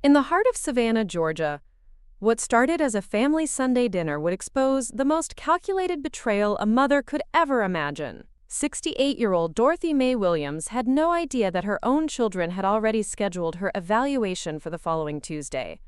In the heart of Savannah, Georgia, what started as a family Sunday dinner would expose the most calculated betrayal a mother could ever imagine. 68-year-old Dorothy Mae Williams had no idea that her own children had already scheduled her evaluation for the following Tuesday,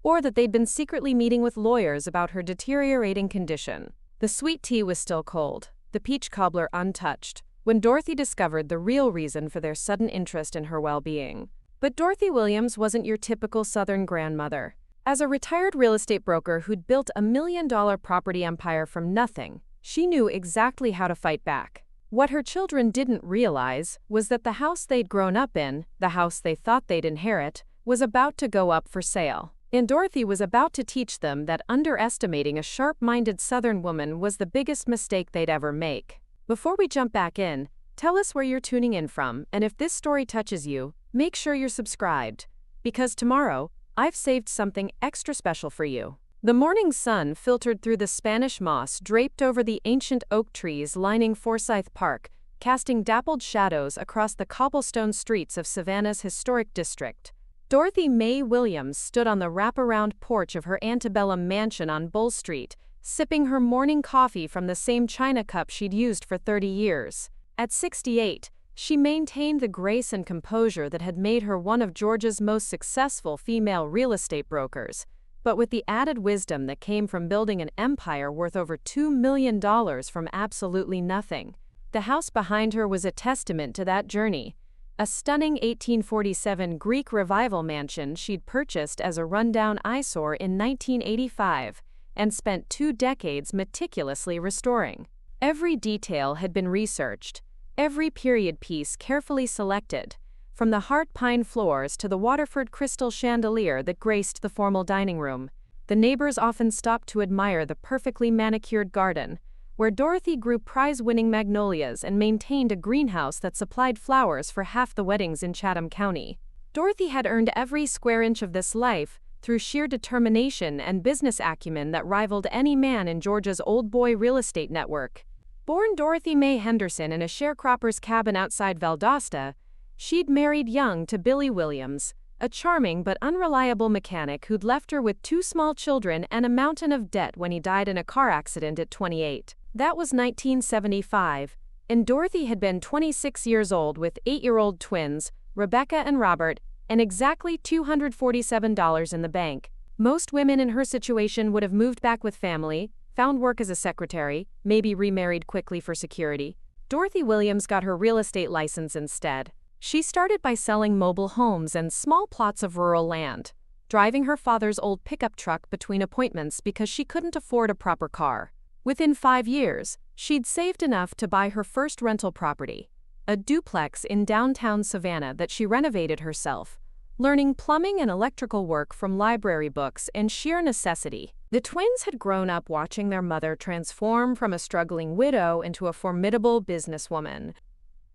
or that they'd been secretly meeting with lawyers about her deteriorating condition. The sweet tea was still cold, the peach cobbler untouched, when Dorothy discovered the real reason for their sudden interest in her well-being. But Dorothy Williams wasn't your typical Southern grandmother. As a retired real estate broker who'd built a million-dollar property empire from nothing, she knew exactly how to fight back. What her children didn't realize was that the house they'd grown up in, the house they thought they'd inherit, was about to go up for sale. And Dorothy was about to teach them that underestimating a sharp-minded Southern woman was the biggest mistake they'd ever make. Before we jump back in, tell us where you're tuning in from, and if this story touches you, make sure you're subscribed, because tomorrow, I've saved something extra special for you. The morning sun filtered through the Spanish moss draped over the ancient oak trees lining Forsyth Park, casting dappled shadows across the cobblestone streets of Savannah's historic district. Dorothy Mae Williams stood on the wraparound porch of her antebellum mansion on Bull Street, sipping her morning coffee from the same china cup she'd used for 30 years. At 68, she maintained the grace and composure that had made her one of Georgia's most successful female real estate brokers, but with the added wisdom that came from building an empire worth over $2 million from absolutely nothing. The house behind her was a testament to that journey. A stunning 1847 Greek Revival mansion she'd purchased as a rundown eyesore in 1985 and spent 2 decades meticulously restoring. Every detail had been researched, every period piece carefully selected, from the heart pine floors to the Waterford crystal chandelier that graced the formal dining room. The neighbors often stopped to admire the perfectly manicured garden, where Dorothy grew prize-winning magnolias and maintained a greenhouse that supplied flowers for half the weddings in Chatham County. Dorothy had earned every square inch of this life through sheer determination and business acumen that rivaled any man in Georgia's old boy real estate network. Born Dorothy Mae Henderson in a sharecropper's cabin outside Valdosta, she'd married young to Billy Williams, a charming but unreliable mechanic who'd left her with 2 small children and a mountain of debt when he died in a car accident at 28. That was 1975, and Dorothy had been 26 years old with 8-year-old twins, Rebecca and Robert, and exactly $247 in the bank. Most women in her situation would have moved back with family, found work as a secretary, maybe remarried quickly for security. Dorothy Williams got her real estate license instead. She started by selling mobile homes and small plots of rural land, driving her father's old pickup truck between appointments because she couldn't afford a proper car. Within 5 years, she'd saved enough to buy her first rental property, a duplex in downtown Savannah that she renovated herself, learning plumbing and electrical work from library books and sheer necessity. The twins had grown up watching their mother transform from a struggling widow into a formidable businesswoman.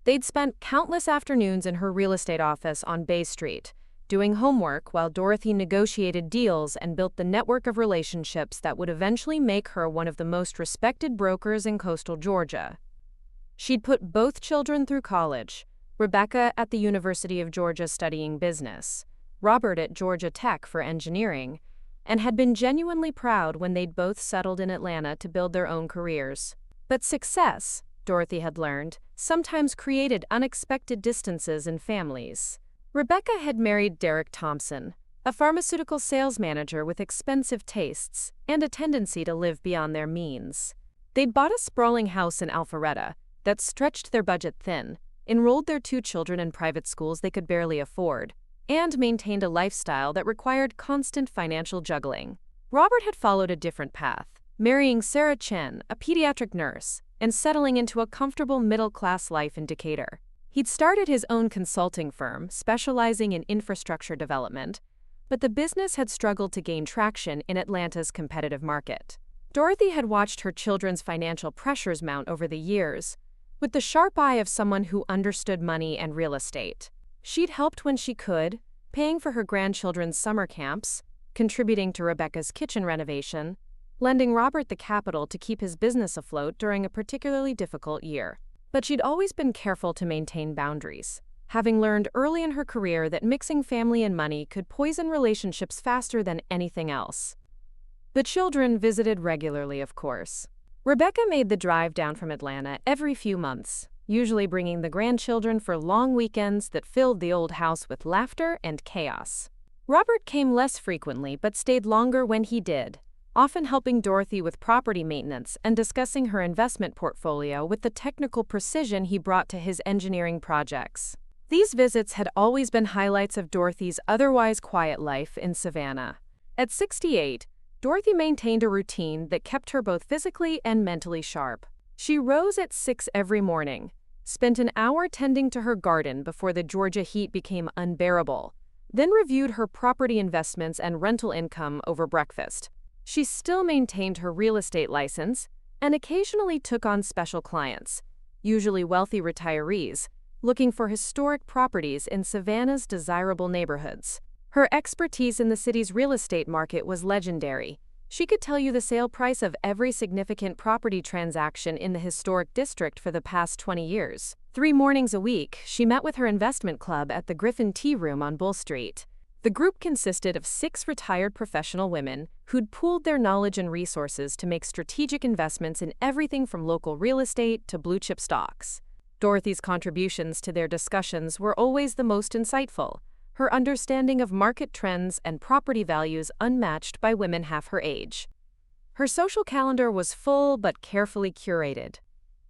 They'd spent countless afternoons in her real estate office on Bay Street, doing homework while Dorothy negotiated deals and built the network of relationships that would eventually make her one of the most respected brokers in coastal Georgia. She'd put both children through college, Rebecca at the University of Georgia studying business, Robert at Georgia Tech for engineering, and had been genuinely proud when they'd both settled in Atlanta to build their own careers. But success, Dorothy had learned, sometimes created unexpected distances in families. Rebecca had married Derek Thompson, a pharmaceutical sales manager with expensive tastes and a tendency to live beyond their means. They'd bought a sprawling house in Alpharetta that stretched their budget thin, enrolled their 2 children in private schools they could barely afford, and maintained a lifestyle that required constant financial juggling. Robert had followed a different path, marrying Sarah Chen, a pediatric nurse, and settling into a comfortable middle-class life in Decatur. He'd started his own consulting firm, specializing in infrastructure development, but the business had struggled to gain traction in Atlanta's competitive market. Dorothy had watched her children's financial pressures mount over the years, with the sharp eye of someone who understood money and real estate. She'd helped when she could, paying for her grandchildren's summer camps, contributing to Rebecca's kitchen renovation, lending Robert the capital to keep his business afloat during a particularly difficult year. But she'd always been careful to maintain boundaries, having learned early in her career that mixing family and money could poison relationships faster than anything else. The children visited regularly, of course. Rebecca made the drive down from Atlanta every few months, usually bringing the grandchildren for long weekends that filled the old house with laughter and chaos. Robert came less frequently but stayed longer when he did, often helping Dorothy with property maintenance and discussing her investment portfolio with the technical precision he brought to his engineering projects. These visits had always been highlights of Dorothy's otherwise quiet life in Savannah. At 68, Dorothy maintained a routine that kept her both physically and mentally sharp. She rose at 6 every morning, spent an hour tending to her garden before the Georgia heat became unbearable, then reviewed her property investments and rental income over breakfast. She still maintained her real estate license and occasionally took on special clients, usually wealthy retirees, looking for historic properties in Savannah's desirable neighborhoods. Her expertise in the city's real estate market was legendary. She could tell you the sale price of every significant property transaction in the historic district for the past 20 years. 3 mornings a week, she met with her investment club at the Griffin Tea Room on Bull Street. The group consisted of 6 retired professional women who'd pooled their knowledge and resources to make strategic investments in everything from local real estate to blue-chip stocks. Dorothy's contributions to their discussions were always the most insightful, her understanding of market trends and property values unmatched by women half her age. Her social calendar was full but carefully curated.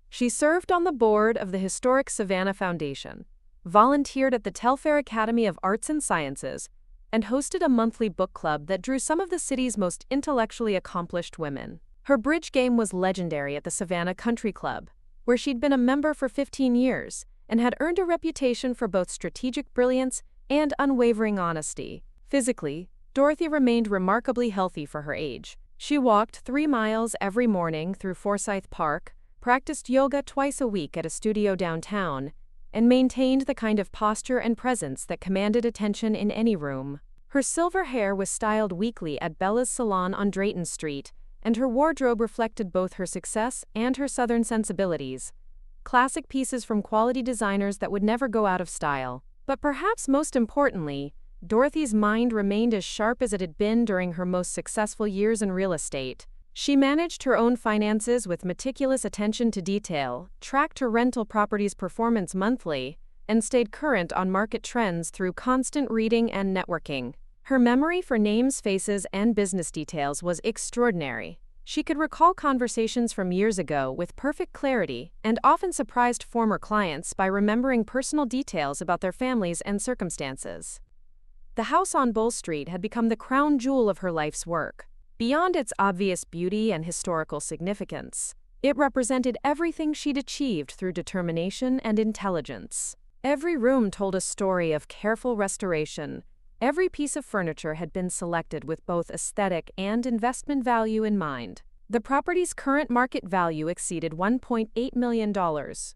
She served on the board of the historic Savannah Foundation, volunteered at the Telfair Academy of Arts and Sciences, and hosted a monthly book club that drew some of the city's most intellectually accomplished women. Her bridge game was legendary at the Savannah Country Club, where she'd been a member for 15 years and had earned a reputation for both strategic brilliance and unwavering honesty. Physically, Dorothy remained remarkably healthy for her age. She walked 3 miles every morning through Forsyth Park, practiced yoga twice a week at a studio downtown, and maintained the kind of posture and presence that commanded attention in any room. Her silver hair was styled weekly at Bella's Salon on Drayton Street, and her wardrobe reflected both her success and her Southern sensibilities. Classic pieces from quality designers that would never go out of style. But perhaps most importantly, Dorothy's mind remained as sharp as it had been during her most successful years in real estate. She managed her own finances with meticulous attention to detail, tracked her rental property's performance monthly, and stayed current on market trends through constant reading and networking. Her memory for names, faces, and business details was extraordinary. She could recall conversations from years ago with perfect clarity and often surprised former clients by remembering personal details about their families and circumstances. The house on Bull Street had become the crown jewel of her life's work. Beyond its obvious beauty and historical significance, it represented everything she'd achieved through determination and intelligence. Every room told a story of careful restoration. Every piece of furniture had been selected with both aesthetic and investment value in mind. The property's current market value exceeded $1.8 million,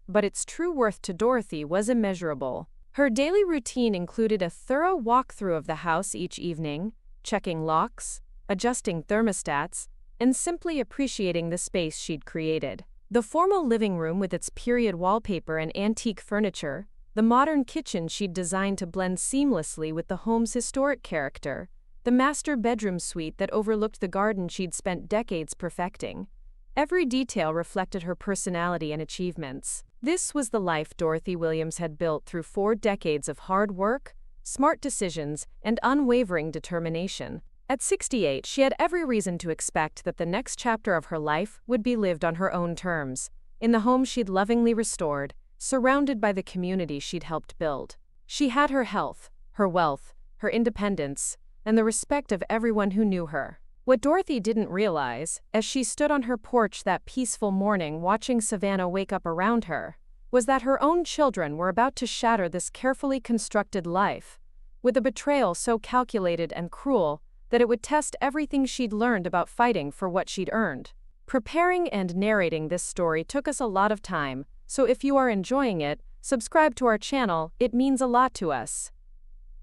but its true worth to Dorothy was immeasurable. Her daily routine included a thorough walkthrough of the house each evening, checking locks, adjusting thermostats, and simply appreciating the space she'd created. The formal living room with its period wallpaper and antique furniture, the modern kitchen she'd designed to blend seamlessly with the home's historic character, the master bedroom suite that overlooked the garden she'd spent decades perfecting. Every detail reflected her personality and achievements. This was the life Dorothy Williams had built through 4 decades of hard work, smart decisions, and unwavering determination. At 68, she had every reason to expect that the next chapter of her life would be lived on her own terms, in the home she'd lovingly restored, surrounded by the community she'd helped build. She had her health, her wealth, her independence, and the respect of everyone who knew her. What Dorothy didn't realize, as she stood on her porch that peaceful morning watching Savannah wake up around her, was that her own children were about to shatter this carefully constructed life, with a betrayal so calculated and cruel that it would test everything she'd learned about fighting for what she'd earned. Preparing and narrating this story took us a lot of time, so if you are enjoying it, subscribe to our channel, it means a lot to us.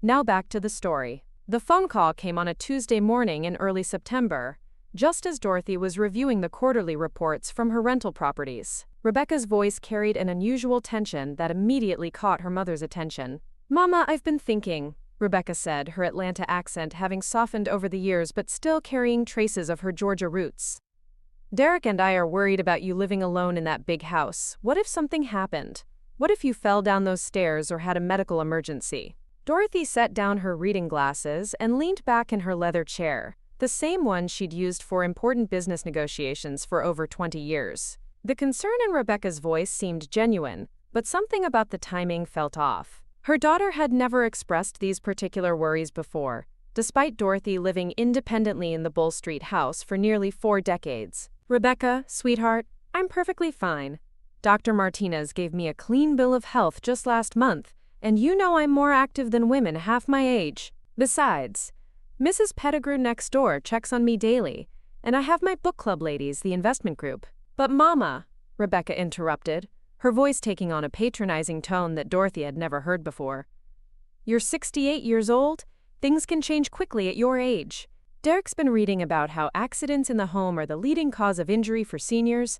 Now back to the story. The phone call came on a Tuesday morning in early September, just as Dorothy was reviewing the quarterly reports from her rental properties. Rebecca's voice carried an unusual tension that immediately caught her mother's attention. "Mama, I've been thinking," Rebecca said, her Atlanta accent having softened over the years but still carrying traces of her Georgia roots. "Derek and I are worried about you living alone in that big house. What if something happened? What if you fell down those stairs or had a medical emergency?" Dorothy set down her reading glasses and leaned back in her leather chair, the same one she'd used for important business negotiations for over 20 years. The concern in Rebecca's voice seemed genuine, but something about the timing felt off. Her daughter had never expressed these particular worries before, despite Dorothy living independently in the Bull Street house for nearly 4 decades. "Rebecca, sweetheart, I'm perfectly fine. Dr. Martinez gave me a clean bill of health just last month, and you know I'm more active than women half my age. Besides, Mrs. Pettigrew next door checks on me daily, and I have my book club ladies, the investment group." "But Mama," Rebecca interrupted, her voice taking on a patronizing tone that Dorothy had never heard before. "You're 68 years old? Things can change quickly at your age. Derek's been reading about how accidents in the home are the leading cause of injury for seniors.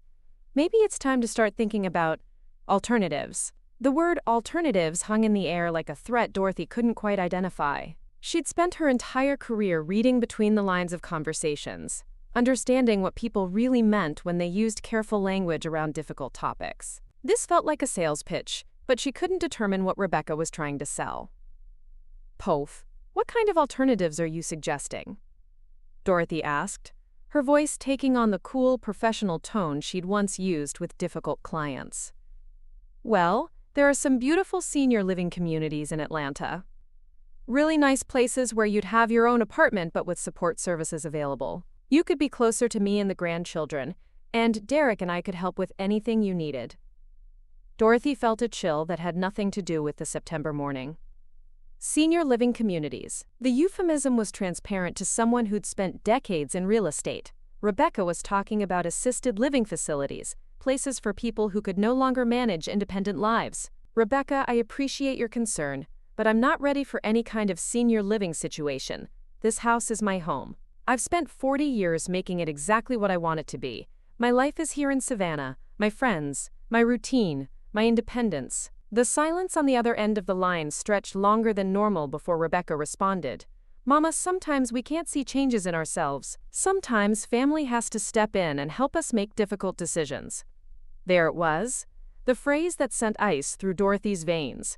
Maybe it's time to start thinking about alternatives." The word alternatives hung in the air like a threat Dorothy couldn't quite identify. She'd spent her entire career reading between the lines of conversations, understanding what people really meant when they used careful language around difficult topics. This felt like a sales pitch, but she couldn't determine what Rebecca was trying to sell. "Pof, what kind of alternatives are you suggesting?" Dorothy asked, her voice taking on the cool, professional tone she'd once used with difficult clients. "Well, there are some beautiful senior living communities in Atlanta. Really nice places where you'd have your own apartment but with support services available. You could be closer to me and the grandchildren, and Derek and I could help with anything you needed." Dorothy felt a chill that had nothing to do with the September morning. Senior living communities. The euphemism was transparent to someone who'd spent decades in real estate. Rebecca was talking about assisted living facilities, places for people who could no longer manage independent lives. "Rebecca, I appreciate your concern, but I'm not ready for any kind of senior living situation. This house is my home. I've spent 40 years making it exactly what I want it to be. My life is here in Savannah, my friends, my routine, my independence." The silence on the other end of the line stretched longer than normal before Rebecca responded. "Mama, sometimes we can't see changes in ourselves. Sometimes family has to step in and help us make difficult decisions." There it was, the phrase that sent ice through Dorothy's veins.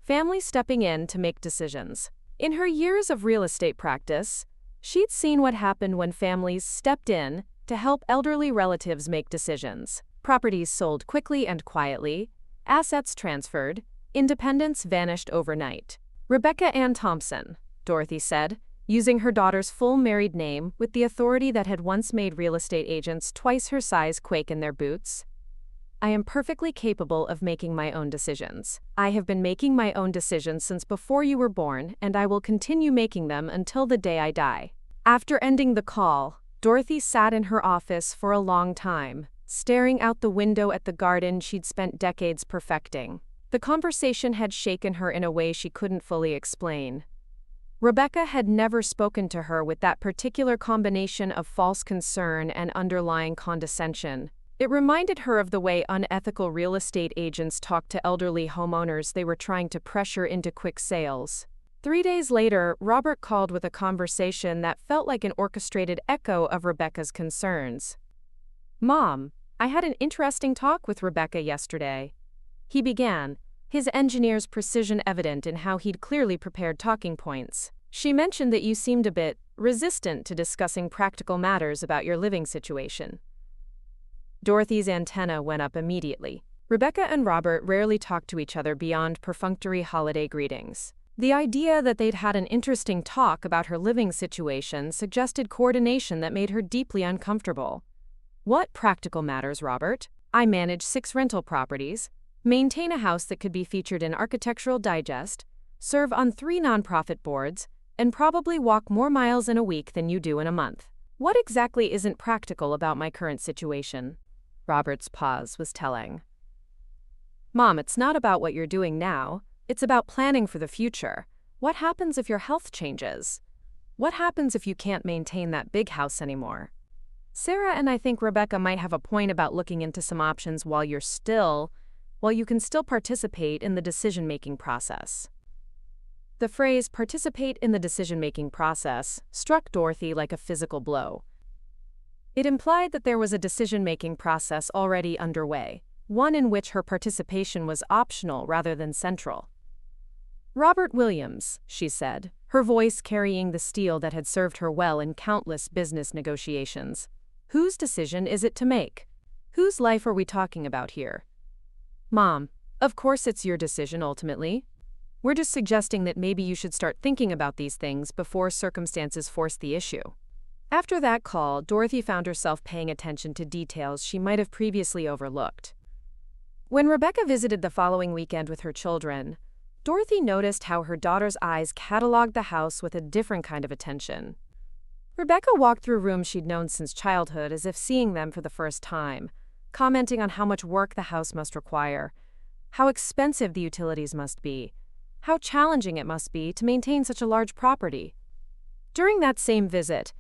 Family stepping in to make decisions. In her years of real estate practice, she'd seen what happened when families stepped in to help elderly relatives make decisions. Properties sold quickly and quietly, assets transferred, independence vanished overnight. "Rebecca Ann Thompson," Dorothy said, using her daughter's full married name with the authority that had once made real estate agents twice her size quake in their boots. "I am perfectly capable of making my own decisions. I have been making my own decisions since before you were born, and I will continue making them until the day I die." After ending the call, Dorothy sat in her office for a long time, staring out the window at the garden she'd spent decades perfecting. The conversation had shaken her in a way she couldn't fully explain. Rebecca had never spoken to her with that particular combination of false concern and underlying condescension. It reminded her of the way unethical real estate agents talked to elderly homeowners they were trying to pressure into quick sales. 3 days later, Robert called with a conversation that felt like an orchestrated echo of Rebecca's concerns. "Mom, I had an interesting talk with Rebecca yesterday," he began, his engineer's precision evident in how he'd clearly prepared talking points. "She mentioned that you seemed a bit resistant to discussing practical matters about your living situation." Dorothy's antenna went up immediately. Rebecca and Robert rarely talked to each other beyond perfunctory holiday greetings. The idea that they'd had an interesting talk about her living situation suggested coordination that made her deeply uncomfortable. "What practical matters, Robert? I manage 6 rental properties, maintain a house that could be featured in Architectural Digest, serve on 3 nonprofit boards, and probably walk more miles in a week than you do in a month. What exactly isn't practical about my current situation?" Robert's pause was telling. "Mom, it's not about what you're doing now. It's about planning for the future. What happens if your health changes? What happens if you can't maintain that big house anymore?" Sarah and I think Rebecca might have a point about looking into some options while you can still participate in the decision-making process. The phrase participate in the decision-making process struck Dorothy like a physical blow. It implied that there was a decision-making process already underway, one in which her participation was optional rather than central. Robert Williams, she said, her voice carrying the steel that had served her well in countless business negotiations. Whose decision is it to make? Whose life are we talking about here? Mom, of course it's your decision ultimately. We're just suggesting that maybe you should start thinking about these things before circumstances force the issue. After that call, Dorothy found herself paying attention to details she might have previously overlooked. When Rebecca visited the following weekend with her children, Dorothy noticed how her daughter's eyes cataloged the house with a different kind of attention. Rebecca walked through rooms she'd known since childhood as if seeing them for the first time, commenting on how much work the house must require, how expensive the utilities must be, how challenging it must be to maintain such a large property. During that same visit,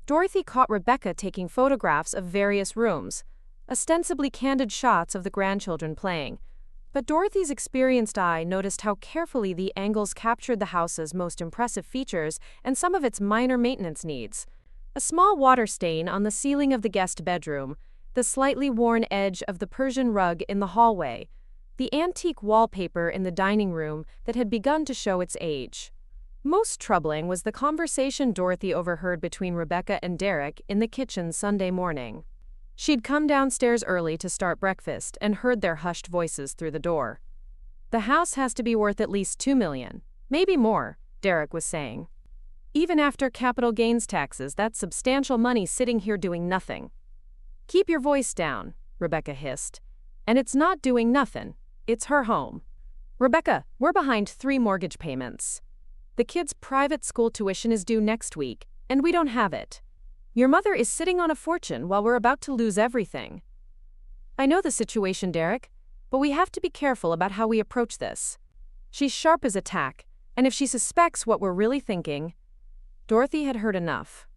Dorothy caught Rebecca taking photographs of various rooms, ostensibly candid shots of the grandchildren playing. But Dorothy's experienced eye noticed how carefully the angles captured the house's most impressive features and some of its minor maintenance needs. A small water stain on the ceiling of the guest bedroom, the slightly worn edge of the Persian rug in the hallway, the antique wallpaper in the dining room that had begun to show its age. Most troubling was the conversation Dorothy overheard between Rebecca and Derek in the kitchen Sunday morning. She'd come downstairs early to start breakfast and heard their hushed voices through the door. "The house has to be worth at least $2 million, maybe more," Derek was saying. "Even after capital gains taxes, that's substantial money sitting here doing nothing." "Keep your voice down," Rebecca hissed. "And it's not doing nothing, it's her home. Rebecca, we're behind 3 mortgage payments. The kids' private school tuition is due next week, and we don't have it. Your mother is sitting on a fortune while we're about to lose everything. I know the situation, Derek, but we have to be careful about how we approach this. She's sharp as a tack, and if she suspects what we're really thinking..." Dorothy had heard enough.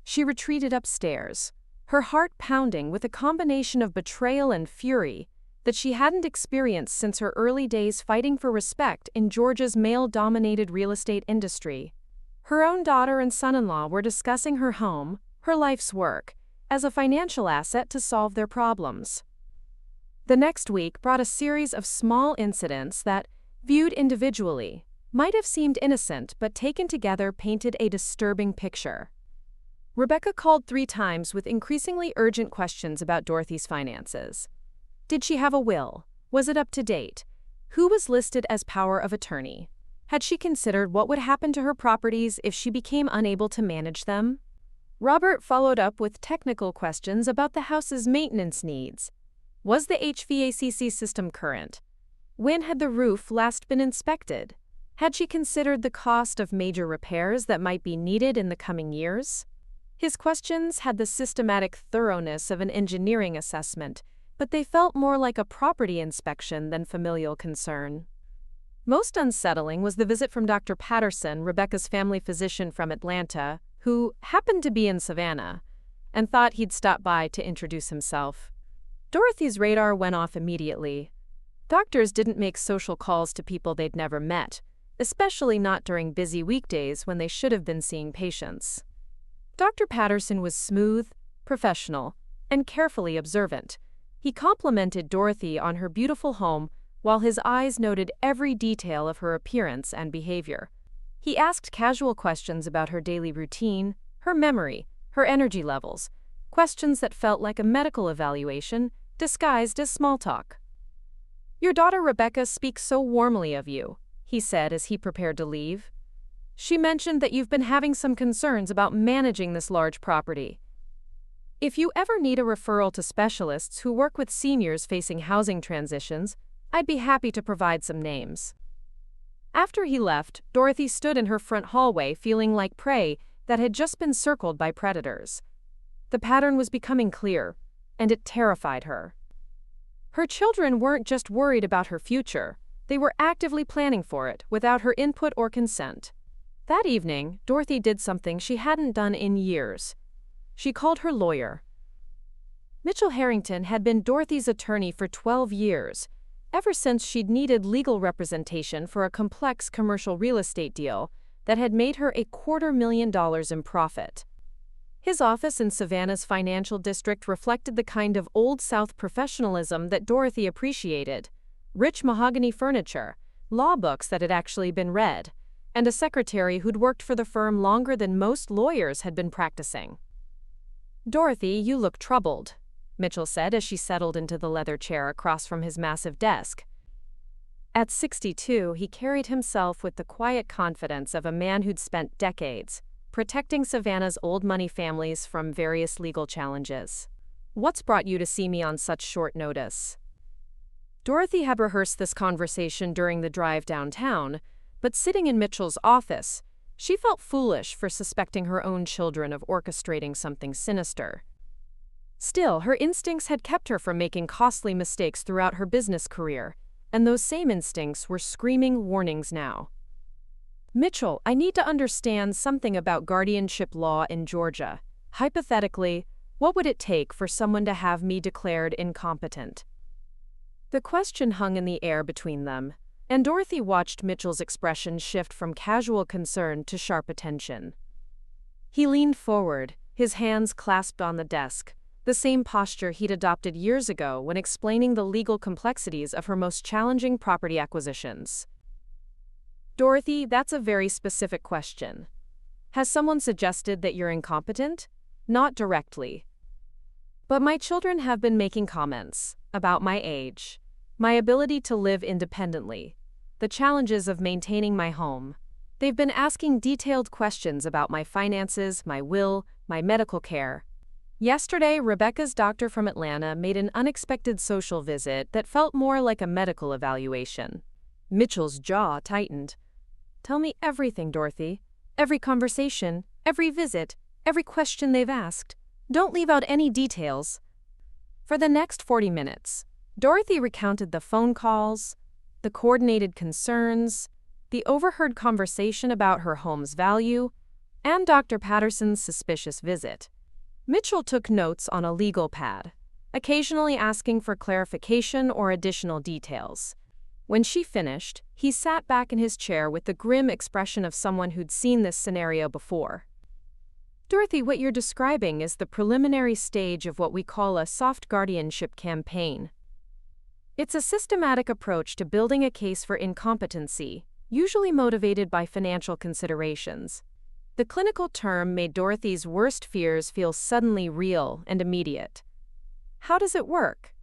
She retreated upstairs, her heart pounding with a combination of betrayal and fury that she hadn't experienced since her early days fighting for respect in Georgia's male-dominated real estate industry. Her own daughter and son-in-law were discussing her home, her life's work, as a financial asset to solve their problems. The next week brought a series of small incidents that, viewed individually, might have seemed innocent but taken together painted a disturbing picture. Rebecca called 3 times with increasingly urgent questions about Dorothy's finances. Did she have a will? Was it up to date? Who was listed as power of attorney? Had she considered what would happen to her properties if she became unable to manage them? Robert followed up with technical questions about the house's maintenance needs. Was the HVAC system current? When had the roof last been inspected? Had she considered the cost of major repairs that might be needed in the coming years? His questions had the systematic thoroughness of an engineering assessment, but they felt more like a property inspection than familial concern. Most unsettling was the visit from Dr. Patterson, Rebecca's family physician from Atlanta, who happened to be in Savannah, and thought he'd stop by to introduce himself. Dorothy's radar went off immediately. Doctors didn't make social calls to people they'd never met, especially not during busy weekdays when they should have been seeing patients. Dr. Patterson was smooth, professional, and carefully observant. He complimented Dorothy on her beautiful home while his eyes noted every detail of her appearance and behavior. He asked casual questions about her daily routine, her memory, her energy levels, questions that felt like a medical evaluation disguised as small talk. "Your daughter Rebecca speaks so warmly of you," he said as he prepared to leave. "She mentioned that you've been having some concerns about managing this large property. If you ever need a referral to specialists who work with seniors facing housing transitions, I'd be happy to provide some names." After he left, Dorothy stood in her front hallway feeling like prey that had just been circled by predators. The pattern was becoming clear, and it terrified her. Her children weren't just worried about her future, they were actively planning for it without her input or consent. That evening, Dorothy did something she hadn't done in years. She called her lawyer. Mitchell Harrington had been Dorothy's attorney for 12 years, ever since she'd needed legal representation for a complex commercial real estate deal that had made her $250,000 in profit. His office in Savannah's financial district reflected the kind of Old South professionalism that Dorothy appreciated: rich mahogany furniture, law books that had actually been read, and a secretary who'd worked for the firm longer than most lawyers had been practicing. "Dorothy, you look troubled," Mitchell said as she settled into the leather chair across from his massive desk. At 62, he carried himself with the quiet confidence of a man who'd spent decades protecting Savannah's old money families from various legal challenges. "What's brought you to see me on such short notice?" Dorothy had rehearsed this conversation during the drive downtown, but sitting in Mitchell's office, she felt foolish for suspecting her own children of orchestrating something sinister. Still, her instincts had kept her from making costly mistakes throughout her business career, and those same instincts were screaming warnings now. "Mitchell, I need to understand something about guardianship law in Georgia. Hypothetically, what would it take for someone to have me declared incompetent?" The question hung in the air between them, and Dorothy watched Mitchell's expression shift from casual concern to sharp attention. He leaned forward, his hands clasped on the desk, the same posture he'd adopted years ago when explaining the legal complexities of her most challenging property acquisitions. "Dorothy, that's a very specific question. Has someone suggested that you're incompetent?" "Not directly. But my children have been making comments about my age, my ability to live independently, the challenges of maintaining my home. They've been asking detailed questions about my finances, my will, my medical care. Yesterday, Rebecca's doctor from Atlanta made an unexpected social visit that felt more like a medical evaluation." Mitchell's jaw tightened. "Tell me everything, Dorothy. Every conversation, every visit, every question they've asked. Don't leave out any details." For the next 40 minutes, Dorothy recounted the phone calls, the coordinated concerns, the overheard conversation about her home's value, and Dr. Patterson's suspicious visit. Mitchell took notes on a legal pad, occasionally asking for clarification or additional details. When she finished, he sat back in his chair with the grim expression of someone who'd seen this scenario before. "Dorothy, what you're describing is the preliminary stage of what we call a soft guardianship campaign. It's a systematic approach to building a case for incompetency, usually motivated by financial considerations." The clinical term made Dorothy's worst fears feel suddenly real and immediate. "How does it work?"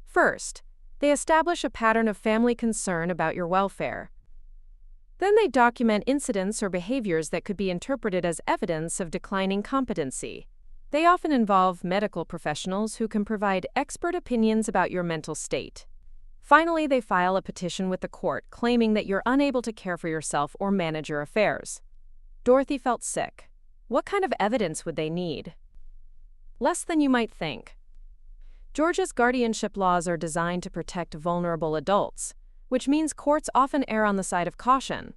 "First, they establish a pattern of family concern about your welfare. Then they document incidents or behaviors that could be interpreted as evidence of declining competency. They often involve medical professionals who can provide expert opinions about your mental state. Finally, they file a petition with the court claiming that you're unable to care for yourself or manage your affairs." Dorothy felt sick. What kind of evidence would they need? Less than you might think. Georgia's guardianship laws are designed to protect vulnerable adults, which means courts often err on the side of caution.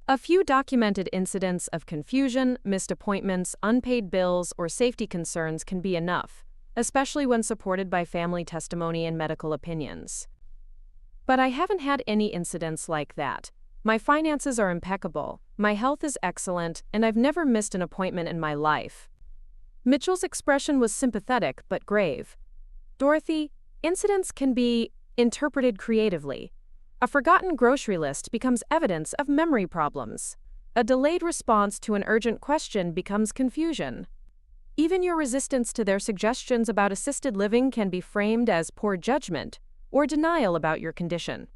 A few documented incidents of confusion, missed appointments, unpaid bills, or safety concerns can be enough, especially when supported by family testimony and medical opinions. "But I haven't had any incidents like that. My finances are impeccable, my health is excellent, and I've never missed an appointment in my life." Mitchell's expression was sympathetic but grave. "Dorothy, incidents can be interpreted creatively. A forgotten grocery list becomes evidence of memory problems. A delayed response to an urgent question becomes confusion. Even your resistance to their suggestions about assisted living can be framed as poor judgment or denial about your condition."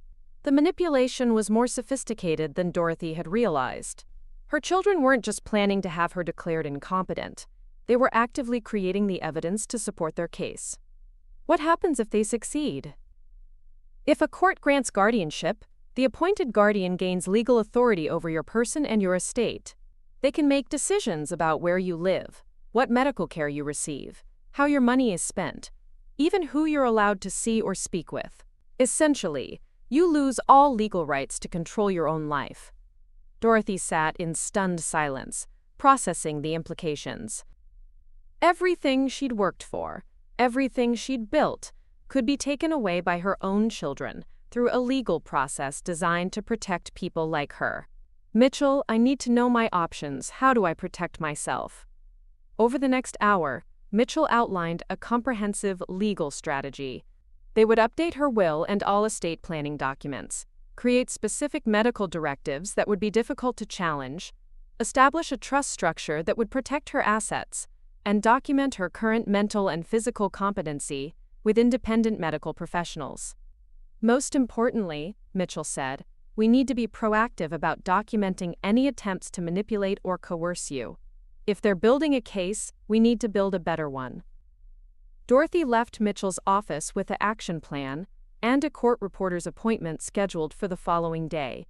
The manipulation was more sophisticated than Dorothy had realized. Her children weren't just planning to have her declared incompetent. They were actively creating the evidence to support their case. What happens if they succeed? If a court grants guardianship, the appointed guardian gains legal authority over your person and your estate. They can make decisions about where you live, what medical care you receive, how your money is spent, even who you're allowed to see or speak with. Essentially, you lose all legal rights to control your own life. Dorothy sat in stunned silence, processing the implications. Everything she'd worked for, everything she'd built, could be taken away by her own children through a legal process designed to protect people like her. Mitchell, I need to know my options. How do I protect myself? Over the next hour, Mitchell outlined a comprehensive legal strategy. They would update her will and all estate planning documents, create specific medical directives that would be difficult to challenge, establish a trust structure that would protect her assets, and document her current mental and physical competency with independent medical professionals. Most importantly, Mitchell said, we need to be proactive about documenting any attempts to manipulate or coerce you. If they're building a case, we need to build a better one. Dorothy left Mitchell's office with an action plan and a court reporter's appointment scheduled for the following day.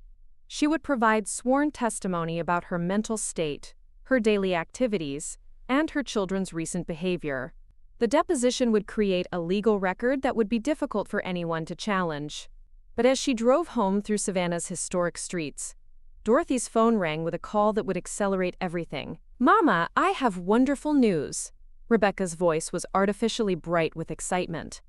She would provide sworn testimony about her mental state, her daily activities, and her children's recent behavior. The deposition would create a legal record that would be difficult for anyone to challenge. But as she drove home through Savannah's historic streets, Dorothy's phone rang with a call that would accelerate everything. "Mama, I have wonderful news." Rebecca's voice was artificially bright with excitement.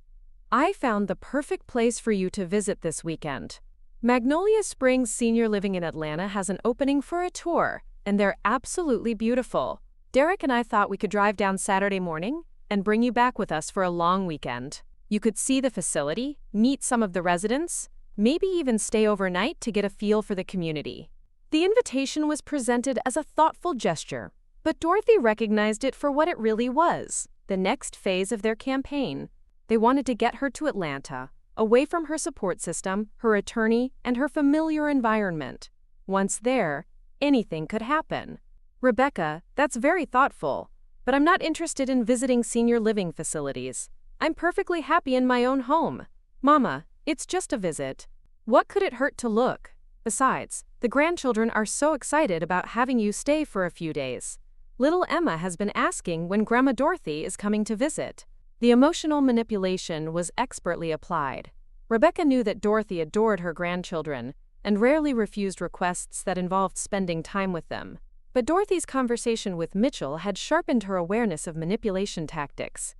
"I found the perfect place for you to visit this weekend. Magnolia Springs Senior Living in Atlanta has an opening for a tour, and they're absolutely beautiful. Derek and I thought we could drive down Saturday morning and bring you back with us for a long weekend. You could see the facility, meet some of the residents, maybe even stay overnight to get a feel for the community." The invitation was presented as a thoughtful gesture, but Dorothy recognized it for what it really was, the next phase of their campaign. They wanted to get her to Atlanta, away from her support system, her attorney, and her familiar environment. Once there, anything could happen. "Rebecca, that's very thoughtful, but I'm not interested in visiting senior living facilities. I'm perfectly happy in my own home. Mama, it's just a visit. What could it hurt to look? Besides, the grandchildren are so excited about having you stay for a few days. Little Emma has been asking when Grandma Dorothy is coming to visit." The emotional manipulation was expertly applied. Rebecca knew that Dorothy adored her grandchildren and rarely refused requests that involved spending time with them. But Dorothy's conversation with Mitchell had sharpened her awareness of manipulation tactics.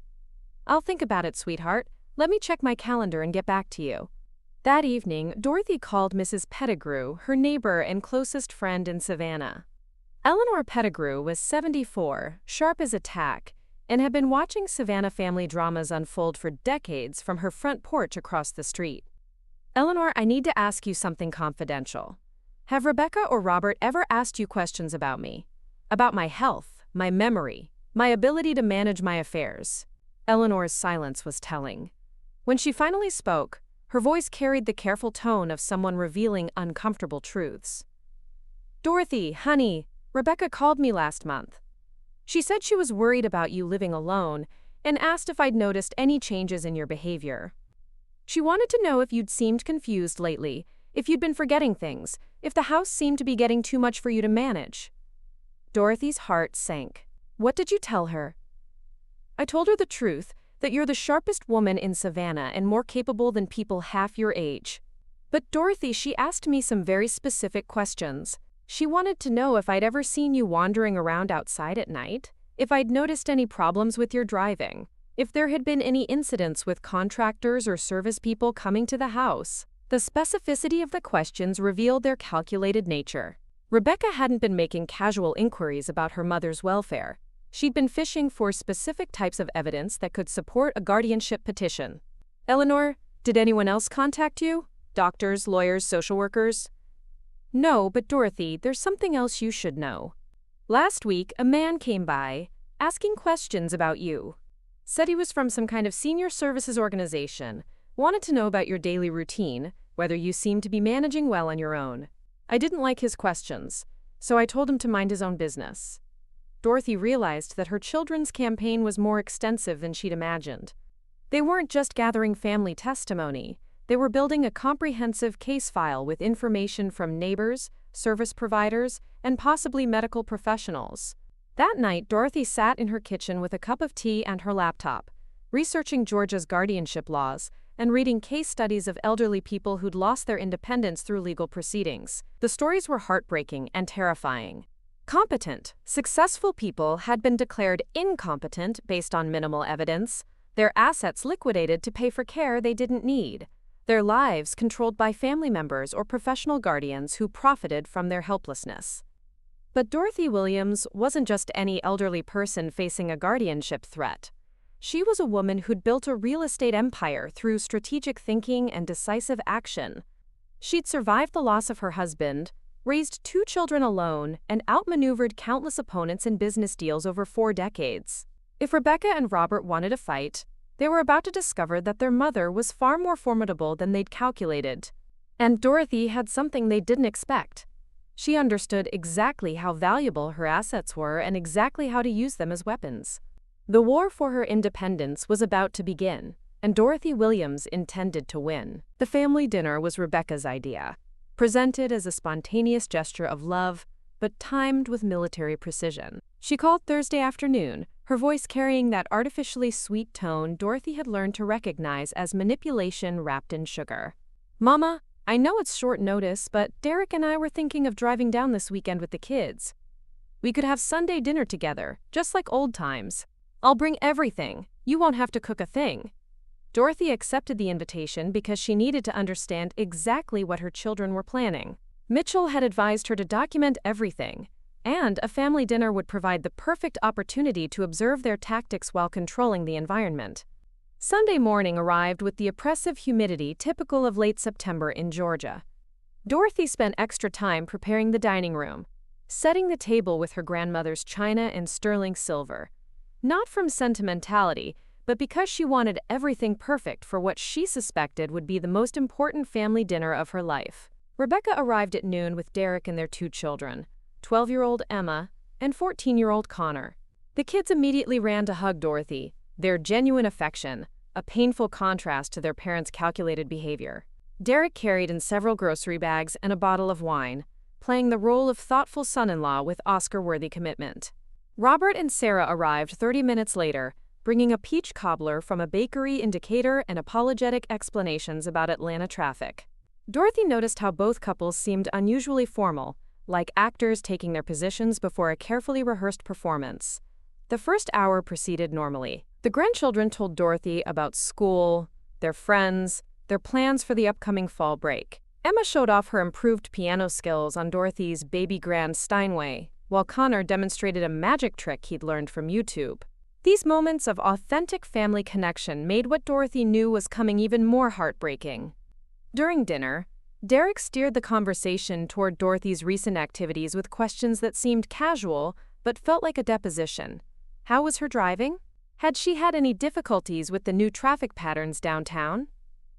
"I'll think about it, sweetheart. Let me check my calendar and get back to you." That evening, Dorothy called Mrs. Pettigrew, her neighbor and closest friend in Savannah. Eleanor Pettigrew was 74, sharp as a tack, and had been watching Savannah family dramas unfold for decades from her front porch across the street. "Eleanor, I need to ask you something confidential. Have Rebecca or Robert ever asked you questions about me? About my health, my memory, my ability to manage my affairs?" Eleanor's silence was telling. When she finally spoke, her voice carried the careful tone of someone revealing uncomfortable truths. "Dorothy, honey, Rebecca called me last month. She said she was worried about you living alone and asked if I'd noticed any changes in your behavior. She wanted to know if you'd seemed confused lately, if you'd been forgetting things, if the house seemed to be getting too much for you to manage." Dorothy's heart sank. "What did you tell her?" "I told her the truth, that you're the sharpest woman in Savannah and more capable than people half your age. But Dorothy, she asked me some very specific questions. She wanted to know if I'd ever seen you wandering around outside at night, if I'd noticed any problems with your driving, if there had been any incidents with contractors or service people coming to the house." The specificity of the questions revealed their calculated nature. Rebecca hadn't been making casual inquiries about her mother's welfare. She'd been fishing for specific types of evidence that could support a guardianship petition. "Eleanor, did anyone else contact you? Doctors, lawyers, social workers?" "No, but Dorothy, there's something else you should know. Last week, a man came by, asking questions about you. Said he was from some kind of senior services organization, wanted to know about your daily routine, whether you seemed to be managing well on your own. I didn't like his questions, so I told him to mind his own business." Dorothy realized that her children's campaign was more extensive than she'd imagined. They weren't just gathering family testimony, they were building a comprehensive case file with information from neighbors, service providers, and possibly medical professionals. That night, Dorothy sat in her kitchen with a cup of tea and her laptop, researching Georgia's guardianship laws and reading case studies of elderly people who'd lost their independence through legal proceedings. The stories were heartbreaking and terrifying. Competent, successful people had been declared incompetent based on minimal evidence, their assets liquidated to pay for care they didn't need, their lives controlled by family members or professional guardians who profited from their helplessness. But Dorothy Williams wasn't just any elderly person facing a guardianship threat. She was a woman who'd built a real estate empire through strategic thinking and decisive action. She'd survived the loss of her husband, raised 2 children alone, and outmaneuvered countless opponents in business deals over 4 decades. If Rebecca and Robert wanted a fight, they were about to discover that their mother was far more formidable than they'd calculated. And Dorothy had something they didn't expect. She understood exactly how valuable her assets were and exactly how to use them as weapons. The war for her independence was about to begin, and Dorothy Williams intended to win. The family dinner was Rebecca's idea, presented as a spontaneous gesture of love, but timed with military precision. She called Thursday afternoon, her voice carrying that artificially sweet tone Dorothy had learned to recognize as manipulation wrapped in sugar. "Mama, I know it's short notice, but Derek and I were thinking of driving down this weekend with the kids. We could have Sunday dinner together, just like old times. I'll bring everything. You won't have to cook a thing." Dorothy accepted the invitation because she needed to understand exactly what her children were planning. Mitchell had advised her to document everything, and a family dinner would provide the perfect opportunity to observe their tactics while controlling the environment. Sunday morning arrived with the oppressive humidity typical of late September in Georgia. Dorothy spent extra time preparing the dining room, setting the table with her grandmother's china and sterling silver. Not from sentimentality, but because she wanted everything perfect for what she suspected would be the most important family dinner of her life. Rebecca arrived at noon with Derek and their 2 children, 12-year-old Emma and 14-year-old Connor. The kids immediately ran to hug Dorothy, their genuine affection, a painful contrast to their parents' calculated behavior. Derek carried in several grocery bags and a bottle of wine, playing the role of thoughtful son-in-law with Oscar-worthy commitment. Robert and Sarah arrived 30 minutes later, bringing a peach cobbler from a bakery in Decatur and apologetic explanations about Atlanta traffic. Dorothy noticed how both couples seemed unusually formal, like actors taking their positions before a carefully rehearsed performance. The first hour proceeded normally. The grandchildren told Dorothy about school, their friends, their plans for the upcoming fall break. Emma showed off her improved piano skills on Dorothy's baby grand Steinway, while Connor demonstrated a magic trick he'd learned from YouTube. These moments of authentic family connection made what Dorothy knew was coming even more heartbreaking. During dinner, Derek steered the conversation toward Dorothy's recent activities with questions that seemed casual but felt like a deposition. How was her driving? Had she had any difficulties with the new traffic patterns downtown?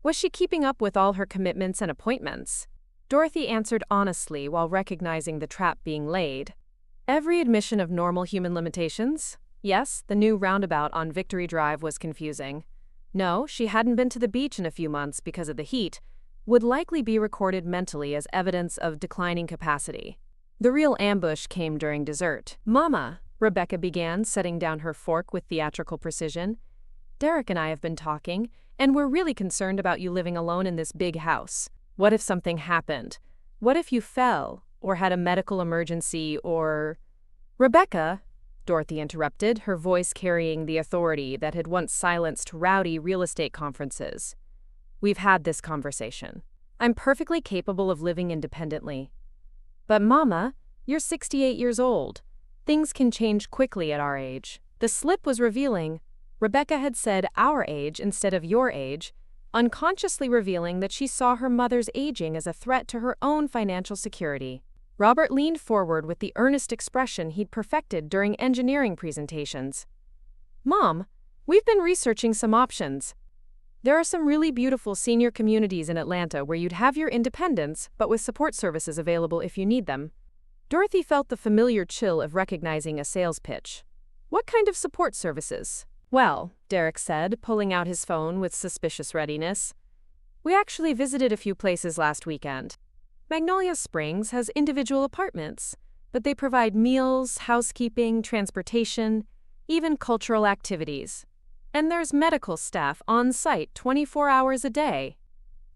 Was she keeping up with all her commitments and appointments? Dorothy answered honestly while recognizing the trap being laid. Every admission of normal human limitations? Yes, the new roundabout on Victory Drive was confusing. No, she hadn't been to the beach in a few months because of the heat, would likely be recorded mentally as evidence of declining capacity. The real ambush came during dessert. "Mama," Rebecca began, setting down her fork with theatrical precision, "Derek and I have been talking, and we're really concerned about you living alone in this big house. What if something happened? What if you fell, or had a medical emergency, or—" "Rebecca," Dorothy interrupted, her voice carrying the authority that had once silenced rowdy real estate conferences. "We've had this conversation. I'm perfectly capable of living independently." "But Mama, you're 68 years old. Things can change quickly at our age." The slip was revealing. Rebecca had said our age instead of your age, unconsciously revealing that she saw her mother's aging as a threat to her own financial security. Robert leaned forward with the earnest expression he'd perfected during engineering presentations. "Mom, we've been researching some options. There are some really beautiful senior communities in Atlanta where you'd have your independence, but with support services available if you need them." Dorothy felt the familiar chill of recognizing a sales pitch. "What kind of support services?" "Well," Derek said, pulling out his phone with suspicious readiness, "we actually visited a few places last weekend. Magnolia Springs has individual apartments, but they provide meals, housekeeping, transportation, even cultural activities. And there's medical staff on site 24 hours a day."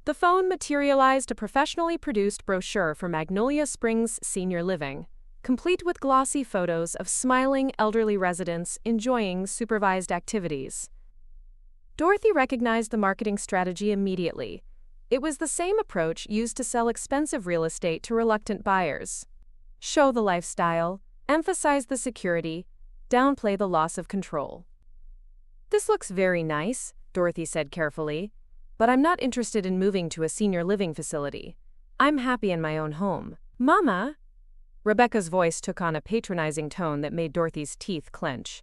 The phone materialized a professionally produced brochure for Magnolia Springs Senior Living, complete with glossy photos of smiling elderly residents enjoying supervised activities. Dorothy recognized the marketing strategy immediately. It was the same approach used to sell expensive real estate to reluctant buyers. Show the lifestyle, emphasize the security, downplay the loss of control. "This looks very nice," Dorothy said carefully, "but I'm not interested in moving to a senior living facility. I'm happy in my own home." "Mama!" Rebecca's voice took on a patronizing tone that made Dorothy's teeth clench.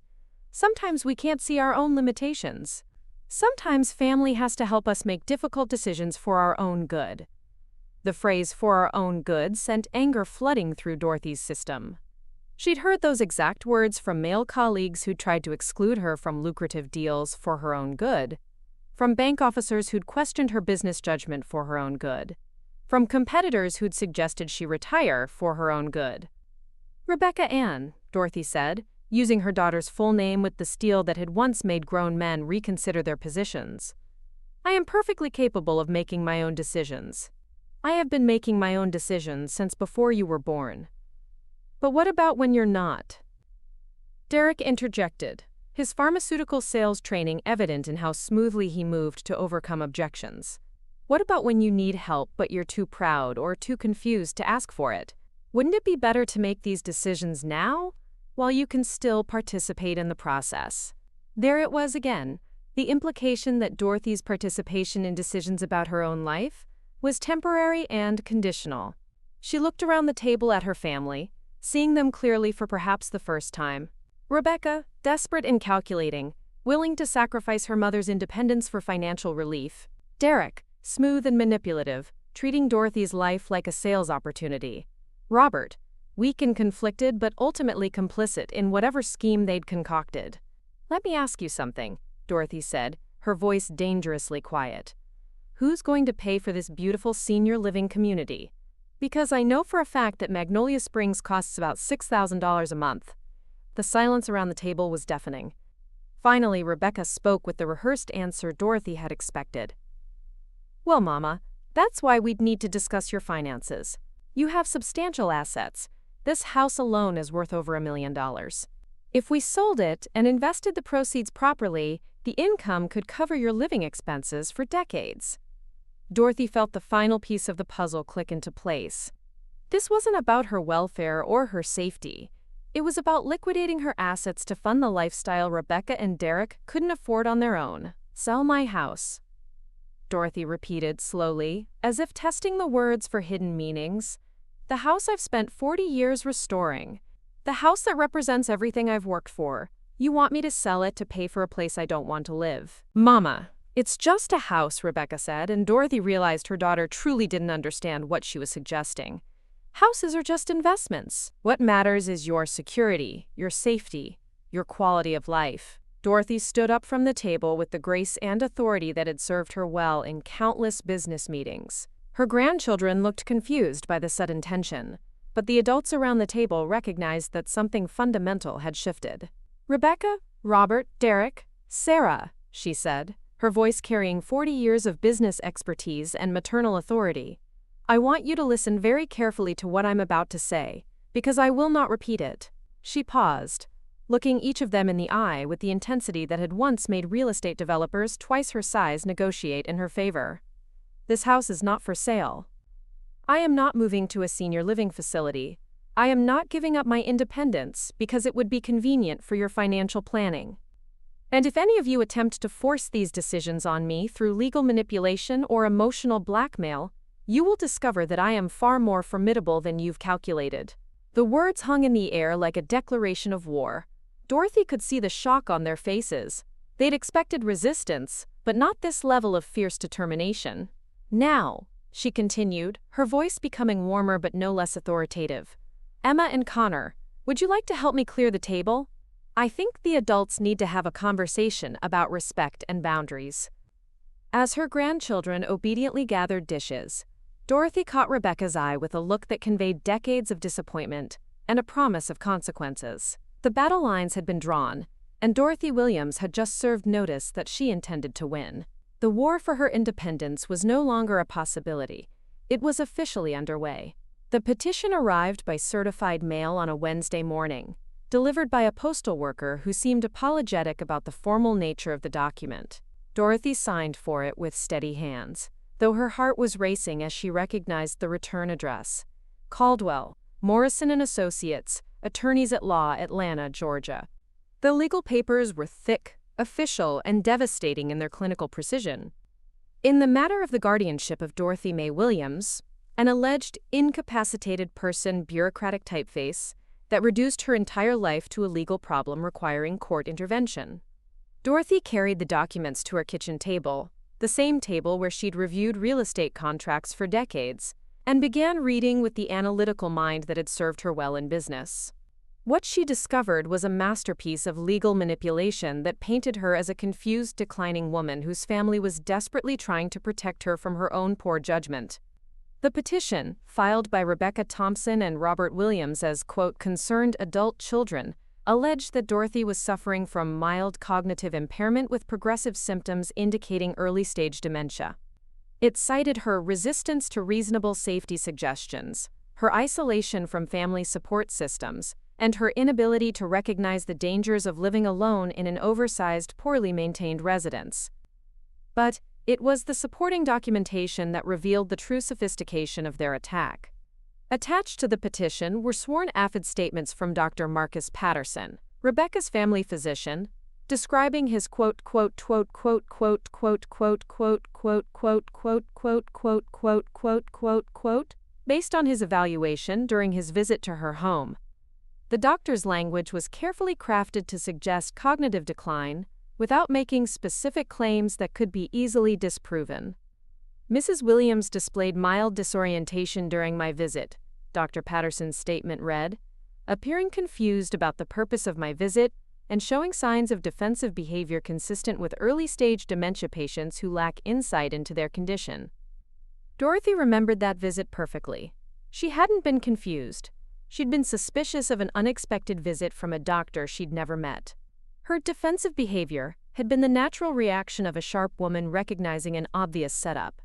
"Sometimes we can't see our own limitations. Sometimes family has to help us make difficult decisions for our own good." The phrase "for our own good" sent anger flooding through Dorothy's system. She'd heard those exact words from male colleagues who'd tried to exclude her from lucrative deals for her own good, from bank officers who'd questioned her business judgment for her own good, from competitors who'd suggested she retire for her own good. "Rebecca Ann," Dorothy said, using her daughter's full name with the steel that had once made grown men reconsider their positions. "I am perfectly capable of making my own decisions. I have been making my own decisions since before you were born. But what about when you're not?" Derek interjected, his pharmaceutical sales training evident in how smoothly he moved to overcome objections. "What about when you need help but you're too proud or too confused to ask for it? Wouldn't it be better to make these decisions now, while you can still participate in the process?" There it was again, the implication that Dorothy's participation in decisions about her own life was temporary and conditional. She looked around the table at her family, seeing them clearly for perhaps the first time. Rebecca, desperate and calculating, willing to sacrifice her mother's independence for financial relief. Derek, smooth and manipulative, treating Dorothy's life like a sales opportunity. Robert, weak and conflicted but ultimately complicit in whatever scheme they'd concocted. "Let me ask you something," Dorothy said, her voice dangerously quiet. "Who's going to pay for this beautiful senior living community? Because I know for a fact that Magnolia Springs costs about $6,000 a month." The silence around the table was deafening. Finally, Rebecca spoke with the rehearsed answer Dorothy had expected. "Well, Mama, that's why we'd need to discuss your finances. You have substantial assets. This house alone is worth over $1 million. If we sold it and invested the proceeds properly, the income could cover your living expenses for decades." Dorothy felt the final piece of the puzzle click into place. This wasn't about her welfare or her safety. It was about liquidating her assets to fund the lifestyle Rebecca and Derek couldn't afford on their own. "Sell my house," Dorothy repeated slowly, as if testing the words for hidden meanings. "The house I've spent 40 years restoring. The house that represents everything I've worked for. You want me to sell it to pay for a place I don't want to live?" "Mama, it's just a house," Rebecca said, and Dorothy realized her daughter truly didn't understand what she was suggesting. "Houses are just investments. What matters is your security, your safety, your quality of life." Dorothy stood up from the table with the grace and authority that had served her well in countless business meetings. Her grandchildren looked confused by the sudden tension, but the adults around the table recognized that something fundamental had shifted. "Rebecca, Robert, Derek, Sarah," she said, her voice carrying 40 years of business expertise and maternal authority. "I want you to listen very carefully to what I'm about to say, because I will not repeat it." She paused, looking each of them in the eye with the intensity that had once made real estate developers twice her size negotiate in her favor. "This house is not for sale. I am not moving to a senior living facility. I am not giving up my independence because it would be convenient for your financial planning. And if any of you attempt to force these decisions on me through legal manipulation or emotional blackmail, you will discover that I am far more formidable than you've calculated." The words hung in the air like a declaration of war. Dorothy could see the shock on their faces. They'd expected resistance, but not this level of fierce determination. "Now," she continued, her voice becoming warmer but no less authoritative, "Emma and Connor, would you like to help me clear the table? I think the adults need to have a conversation about respect and boundaries." As her grandchildren obediently gathered dishes, Dorothy caught Rebecca's eye with a look that conveyed decades of disappointment and a promise of consequences. The battle lines had been drawn, and Dorothy Williams had just served notice that she intended to win. The war for her independence was no longer a possibility. It was officially underway. The petition arrived by certified mail on a Wednesday morning, delivered by a postal worker who seemed apologetic about the formal nature of the document. Dorothy signed for it with steady hands, though her heart was racing as she recognized the return address: Caldwell, Morrison & Associates, Attorneys at Law, Atlanta, Georgia. The legal papers were thick, official, and devastating in their clinical precision. In the matter of the guardianship of Dorothy Mae Williams, an alleged incapacitated person bureaucratic typeface that reduced her entire life to a legal problem requiring court intervention. Dorothy carried the documents to her kitchen table, the same table where she'd reviewed real estate contracts for decades, and began reading with the analytical mind that had served her well in business. What she discovered was a masterpiece of legal manipulation that painted her as a confused, declining woman whose family was desperately trying to protect her from her own poor judgment. The petition, filed by Rebecca Thompson and Robert Williams as, quote, concerned adult children, alleged that Dorothy was suffering from mild cognitive impairment with progressive symptoms indicating early-stage dementia. It cited her resistance to reasonable safety suggestions, her isolation from family support systems, and her inability to recognize the dangers of living alone in an oversized, poorly maintained residence. But it was the supporting documentation that revealed the true sophistication of their attack. Attached to the petition were sworn affidavit statements from Dr. Marcus Patterson, Rebecca's family physician, describing his quote, quote, quote, quote, quote, quote, quote, quote, quote, quote, quote, quote, quote, quote, quote, quote, quote, based on his evaluation during his visit to her home. The doctor's language was carefully crafted to suggest cognitive decline, without making specific claims that could be easily disproven. Mrs. Williams displayed mild disorientation during my visit, Dr. Patterson's statement read, appearing confused about the purpose of my visit and showing signs of defensive behavior consistent with early-stage dementia patients who lack insight into their condition. Dorothy remembered that visit perfectly. She hadn't been confused. She'd been suspicious of an unexpected visit from a doctor she'd never met. Her defensive behavior had been the natural reaction of a sharp woman recognizing an obvious setup.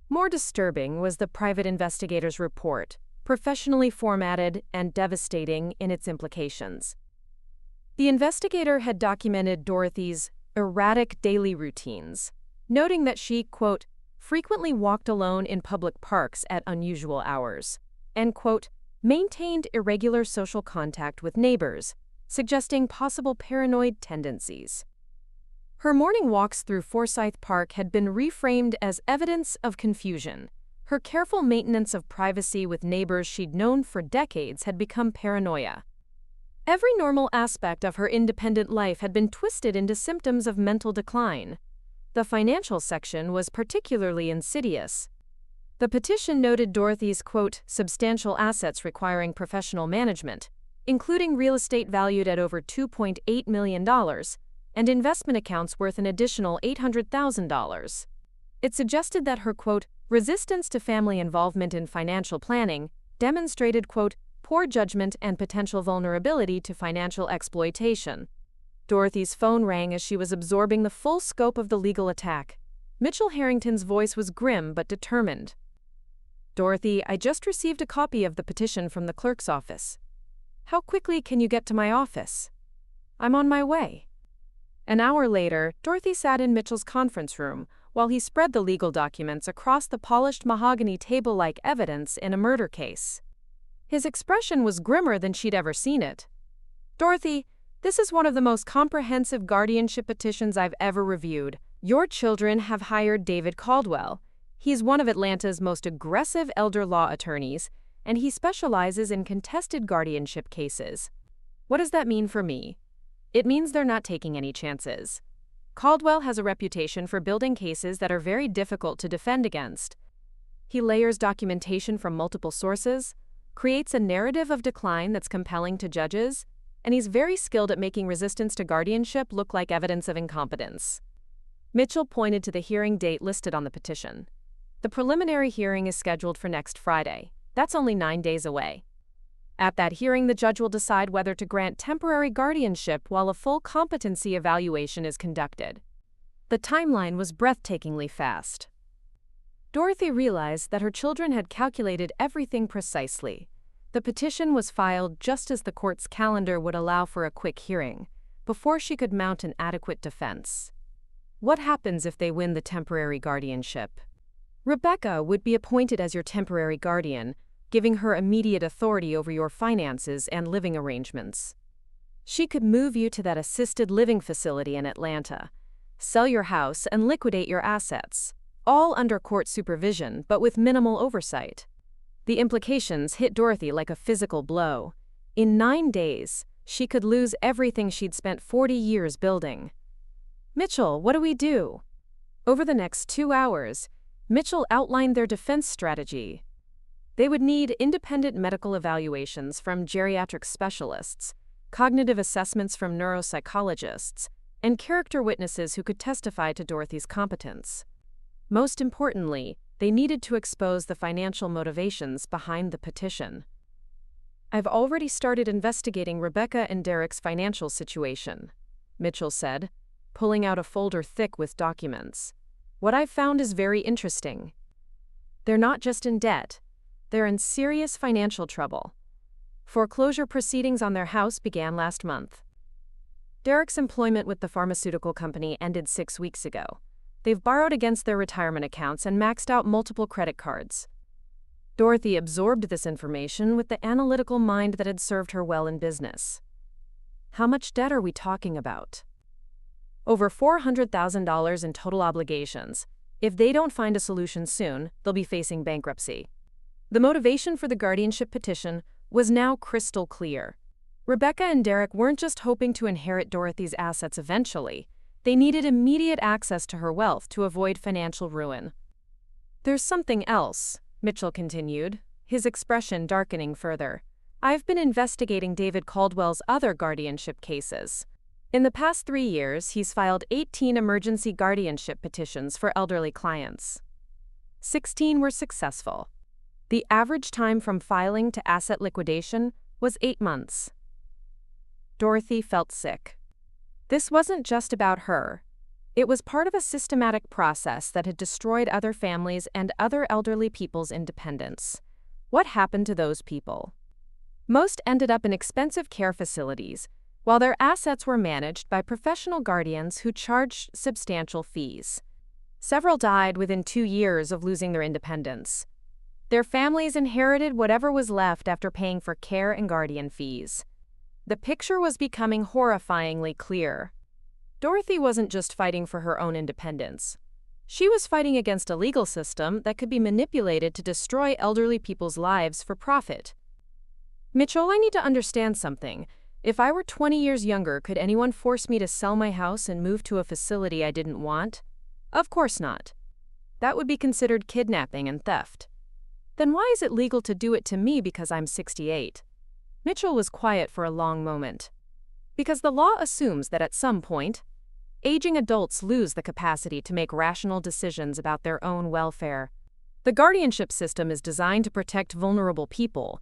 More disturbing was the private investigator's report, professionally formatted and devastating in its implications. The investigator had documented Dorothy's erratic daily routines, noting that she, quote, frequently walked alone in public parks at unusual hours, and, quote, maintained irregular social contact with neighbors, suggesting possible paranoid tendencies. Her morning walks through Forsyth Park had been reframed as evidence of confusion. Her careful maintenance of privacy with neighbors she'd known for decades had become paranoia. Every normal aspect of her independent life had been twisted into symptoms of mental decline. The financial section was particularly insidious. The petition noted Dorothy's, quote, substantial assets requiring professional management, including real estate valued at over $2.8 million, and investment accounts worth an additional $800,000. It suggested that her, quote, resistance to family involvement in financial planning demonstrated, quote, poor judgment and potential vulnerability to financial exploitation. Dorothy's phone rang as she was absorbing the full scope of the legal attack. Mitchell Harrington's voice was grim but determined. Dorothy, I just received a copy of the petition from the clerk's office. How quickly can you get to my office? I'm on my way. An hour later, Dorothy sat in Mitchell's conference room while he spread the legal documents across the polished mahogany table like evidence in a murder case. His expression was grimmer than she'd ever seen it. Dorothy, this is one of the most comprehensive guardianship petitions I've ever reviewed. Your children have hired David Caldwell. He's one of Atlanta's most aggressive elder law attorneys, and he specializes in contested guardianship cases. What does that mean for me? It means they're not taking any chances. Caldwell has a reputation for building cases that are very difficult to defend against. He layers documentation from multiple sources, creates a narrative of decline that's compelling to judges, and he's very skilled at making resistance to guardianship look like evidence of incompetence. Mitchell pointed to the hearing date listed on the petition. The preliminary hearing is scheduled for next Friday. That's only 9 days away. At that hearing, the judge will decide whether to grant temporary guardianship while a full competency evaluation is conducted. The timeline was breathtakingly fast. Dorothy realized that her children had calculated everything precisely. The petition was filed just as the court's calendar would allow for a quick hearing, before she could mount an adequate defense. What happens if they win the temporary guardianship? Rebecca would be appointed as your temporary guardian, giving her immediate authority over your finances and living arrangements. She could move you to that assisted living facility in Atlanta, sell your house, and liquidate your assets, all under court supervision but with minimal oversight. The implications hit Dorothy like a physical blow. In 9 days, she could lose everything she'd spent 40 years building. Mitchell, what do we do? Over the next 2 hours, Mitchell outlined their defense strategy. They would need independent medical evaluations from geriatric specialists, cognitive assessments from neuropsychologists, and character witnesses who could testify to Dorothy's competence. Most importantly, they needed to expose the financial motivations behind the petition. I've already started investigating Rebecca and Derek's financial situation, Mitchell said, pulling out a folder thick with documents. What I've found is very interesting. They're not just in debt, they're in serious financial trouble. Foreclosure proceedings on their house began last month. Derek's employment with the pharmaceutical company ended 6 weeks ago. They've borrowed against their retirement accounts and maxed out multiple credit cards. Dorothy absorbed this information with the analytical mind that had served her well in business. How much debt are we talking about? Over $400,000 in total obligations. If they don't find a solution soon, they'll be facing bankruptcy. The motivation for the guardianship petition was now crystal clear. Rebecca and Derek weren't just hoping to inherit Dorothy's assets eventually. They needed immediate access to her wealth to avoid financial ruin. There's something else, Mitchell continued, his expression darkening further. I've been investigating David Caldwell's other guardianship cases. In the past 3 years, he's filed 18 emergency guardianship petitions for elderly clients. 16 were successful. The average time from filing to asset liquidation was 8 months. Dorothy felt sick. This wasn't just about her. It was part of a systematic process that had destroyed other families and other elderly people's independence. What happened to those people? Most ended up in expensive care facilities, while their assets were managed by professional guardians who charged substantial fees. Several died within 2 years of losing their independence. Their families inherited whatever was left after paying for care and guardian fees. The picture was becoming horrifyingly clear. Dorothy wasn't just fighting for her own independence. She was fighting against a legal system that could be manipulated to destroy elderly people's lives for profit. Mitchell, I need to understand something. If I were 20 years younger, could anyone force me to sell my house and move to a facility I didn't want? Of course not. That would be considered kidnapping and theft. Then why is it legal to do it to me because I'm 68? Mitchell was quiet for a long moment. Because the law assumes that at some point, aging adults lose the capacity to make rational decisions about their own welfare. The guardianship system is designed to protect vulnerable people,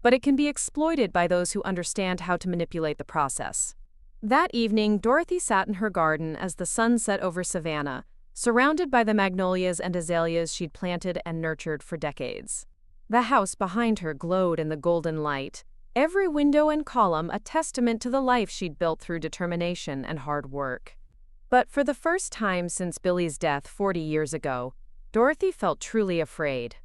but it can be exploited by those who understand how to manipulate the process. That evening, Dorothy sat in her garden as the sun set over Savannah, surrounded by the magnolias and azaleas she'd planted and nurtured for decades. The house behind her glowed in the golden light, every window and column a testament to the life she'd built through determination and hard work. But for the first time since Billy's death 40 years ago, Dorothy felt truly afraid.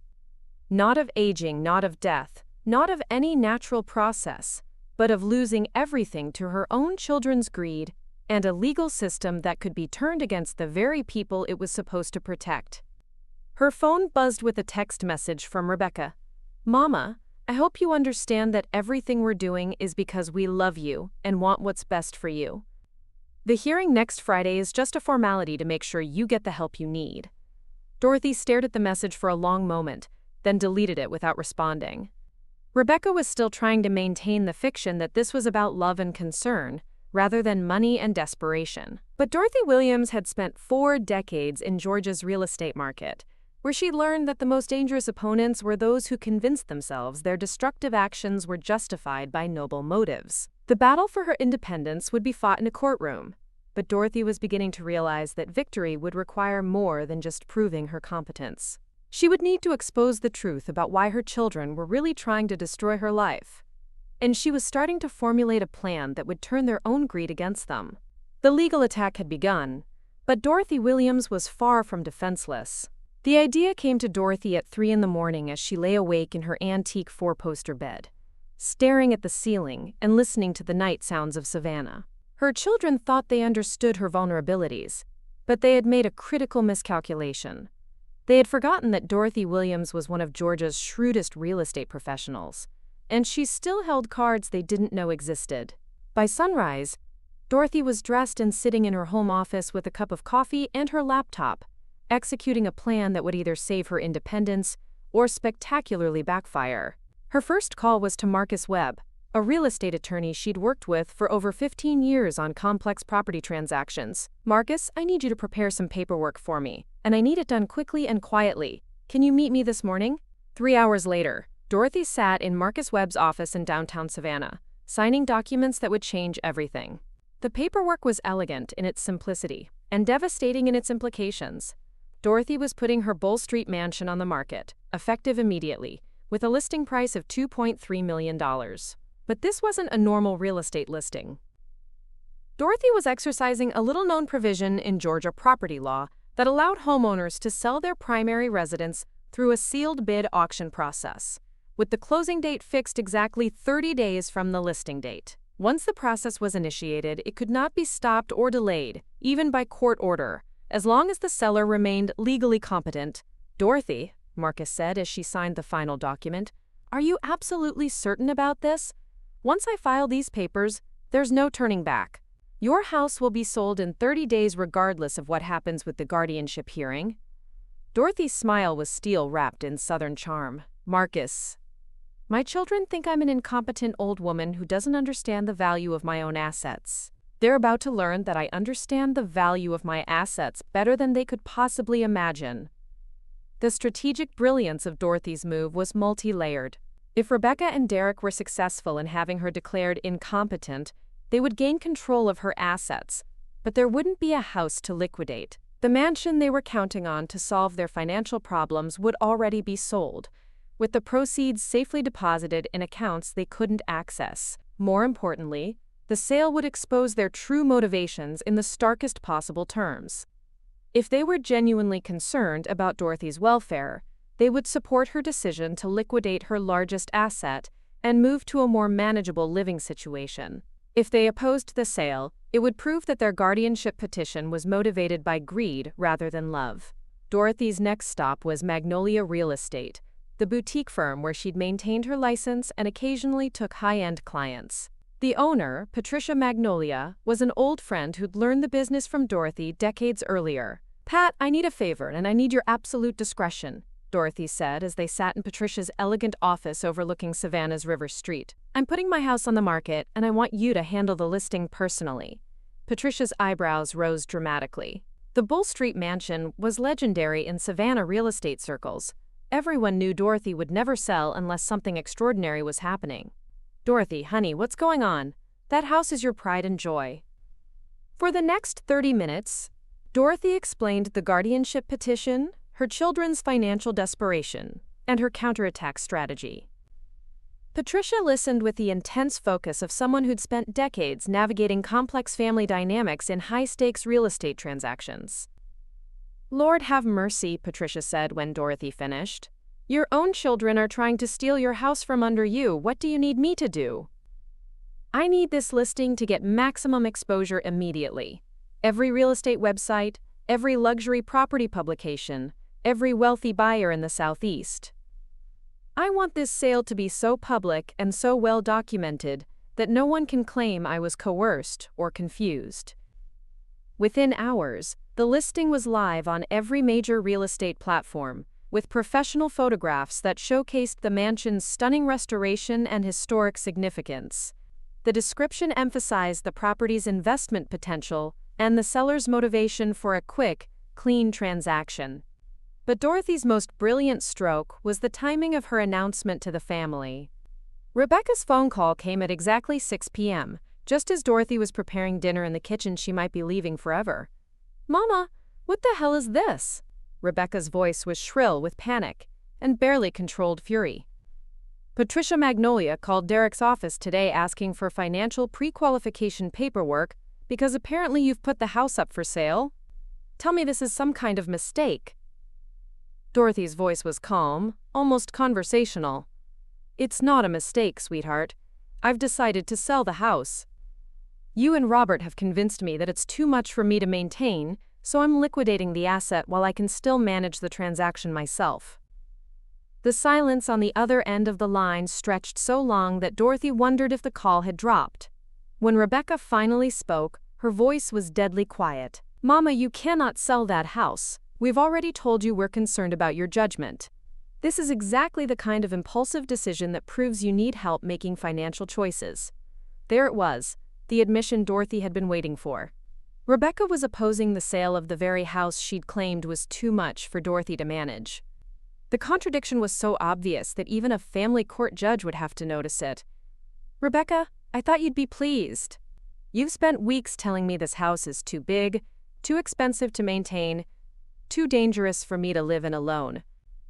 Not of aging, not of death, not of any natural process, but of losing everything to her own children's greed and a legal system that could be turned against the very people it was supposed to protect. Her phone buzzed with a text message from Rebecca. "Mama, I hope you understand that everything we're doing is because we love you and want what's best for you. The hearing next Friday is just a formality to make sure you get the help you need." Dorothy stared at the message for a long moment, then deleted it without responding. Rebecca was still trying to maintain the fiction that this was about love and concern, rather than money and desperation. But Dorothy Williams had spent 4 decades in Georgia's real estate market, where she learned that the most dangerous opponents were those who convinced themselves their destructive actions were justified by noble motives. The battle for her independence would be fought in a courtroom, but Dorothy was beginning to realize that victory would require more than just proving her competence. She would need to expose the truth about why her children were really trying to destroy her life. And she was starting to formulate a plan that would turn their own greed against them. The legal attack had begun, but Dorothy Williams was far from defenseless. The idea came to Dorothy at 3 a.m. as she lay awake in her antique four-poster bed, staring at the ceiling and listening to the night sounds of Savannah. Her children thought they understood her vulnerabilities, but they had made a critical miscalculation. They had forgotten that Dorothy Williams was one of Georgia's shrewdest real estate professionals, and she still held cards they didn't know existed. By sunrise, Dorothy was dressed and sitting in her home office with a cup of coffee and her laptop, executing a plan that would either save her independence or spectacularly backfire. Her first call was to Marcus Webb, a real estate attorney she'd worked with for over 15 years on complex property transactions. "Marcus, I need you to prepare some paperwork for me, and I need it done quickly and quietly. Can you meet me this morning?" 3 hours later, Dorothy sat in Marcus Webb's office in downtown Savannah, signing documents that would change everything. The paperwork was elegant in its simplicity and devastating in its implications. Dorothy was putting her Bull Street mansion on the market, effective immediately, with a listing price of $2.3 million. But this wasn't a normal real estate listing. Dorothy was exercising a little-known provision in Georgia property law that allowed homeowners to sell their primary residence through a sealed bid auction process, with the closing date fixed exactly 30 days from the listing date. Once the process was initiated, it could not be stopped or delayed, even by court order, as long as the seller remained legally competent. "Dorothy," Marcus said as she signed the final document, "are you absolutely certain about this? Once I file these papers, there's no turning back. Your house will be sold in 30 days regardless of what happens with the guardianship hearing." Dorothy's smile was steel-wrapped in Southern charm. "Marcus, my children think I'm an incompetent old woman who doesn't understand the value of my own assets. They're about to learn that I understand the value of my assets better than they could possibly imagine." The strategic brilliance of Dorothy's move was multi-layered. If Rebecca and Derek were successful in having her declared incompetent, they would gain control of her assets, but there wouldn't be a house to liquidate. The mansion they were counting on to solve their financial problems would already be sold, with the proceeds safely deposited in accounts they couldn't access. More importantly, the sale would expose their true motivations in the starkest possible terms. If they were genuinely concerned about Dorothy's welfare, they would support her decision to liquidate her largest asset and move to a more manageable living situation. If they opposed the sale, it would prove that their guardianship petition was motivated by greed rather than love. Dorothy's next stop was Magnolia Real Estate, the boutique firm where she'd maintained her license and occasionally took high-end clients. The owner, Patricia Magnolia, was an old friend who'd learned the business from Dorothy decades earlier. "Pat, I need a favor, and I need your absolute discretion," Dorothy said as they sat in Patricia's elegant office overlooking Savannah's River Street. "I'm putting my house on the market, and I want you to handle the listing personally." Patricia's eyebrows rose dramatically. The Bull Street mansion was legendary in Savannah real estate circles. Everyone knew Dorothy would never sell unless something extraordinary was happening. "Dorothy, honey, what's going on? That house is your pride and joy." For the next 30 minutes, Dorothy explained the guardianship petition, her children's financial desperation, and her counterattack strategy. Patricia listened with the intense focus of someone who'd spent decades navigating complex family dynamics in high-stakes real estate transactions. "Lord have mercy," Patricia said when Dorothy finished. "Your own children are trying to steal your house from under you. What do you need me to do?" "I need this listing to get maximum exposure immediately. Every real estate website, every luxury property publication, every wealthy buyer in the Southeast. I want this sale to be so public and so well documented that no one can claim I was coerced or confused." Within hours, the listing was live on every major real estate platform, with professional photographs that showcased the mansion's stunning restoration and historic significance. The description emphasized the property's investment potential and the seller's motivation for a quick, clean transaction. But Dorothy's most brilliant stroke was the timing of her announcement to the family. Rebecca's phone call came at exactly 6 p.m., just as Dorothy was preparing dinner in the kitchen she might be leaving forever. "Mama, what the hell is this?" Rebecca's voice was shrill with panic and barely controlled fury. Patricia Magnolia called Derek's office today asking for financial pre-qualification paperwork because apparently you've put the house up for sale. Tell me this is some kind of mistake. Dorothy's voice was calm, almost conversational. It's not a mistake, sweetheart. I've decided to sell the house. You and Robert have convinced me that it's too much for me to maintain, so I'm liquidating the asset while I can still manage the transaction myself. The silence on the other end of the line stretched so long that Dorothy wondered if the call had dropped. When Rebecca finally spoke, her voice was deadly quiet. Mama, you cannot sell that house. We've already told you we're concerned about your judgment. This is exactly the kind of impulsive decision that proves you need help making financial choices. There it was, the admission Dorothy had been waiting for. Rebecca was opposing the sale of the very house she'd claimed was too much for Dorothy to manage. The contradiction was so obvious that even a family court judge would have to notice it. Rebecca, I thought you'd be pleased. You've spent weeks telling me this house is too big, too expensive to maintain, too dangerous for me to live in alone.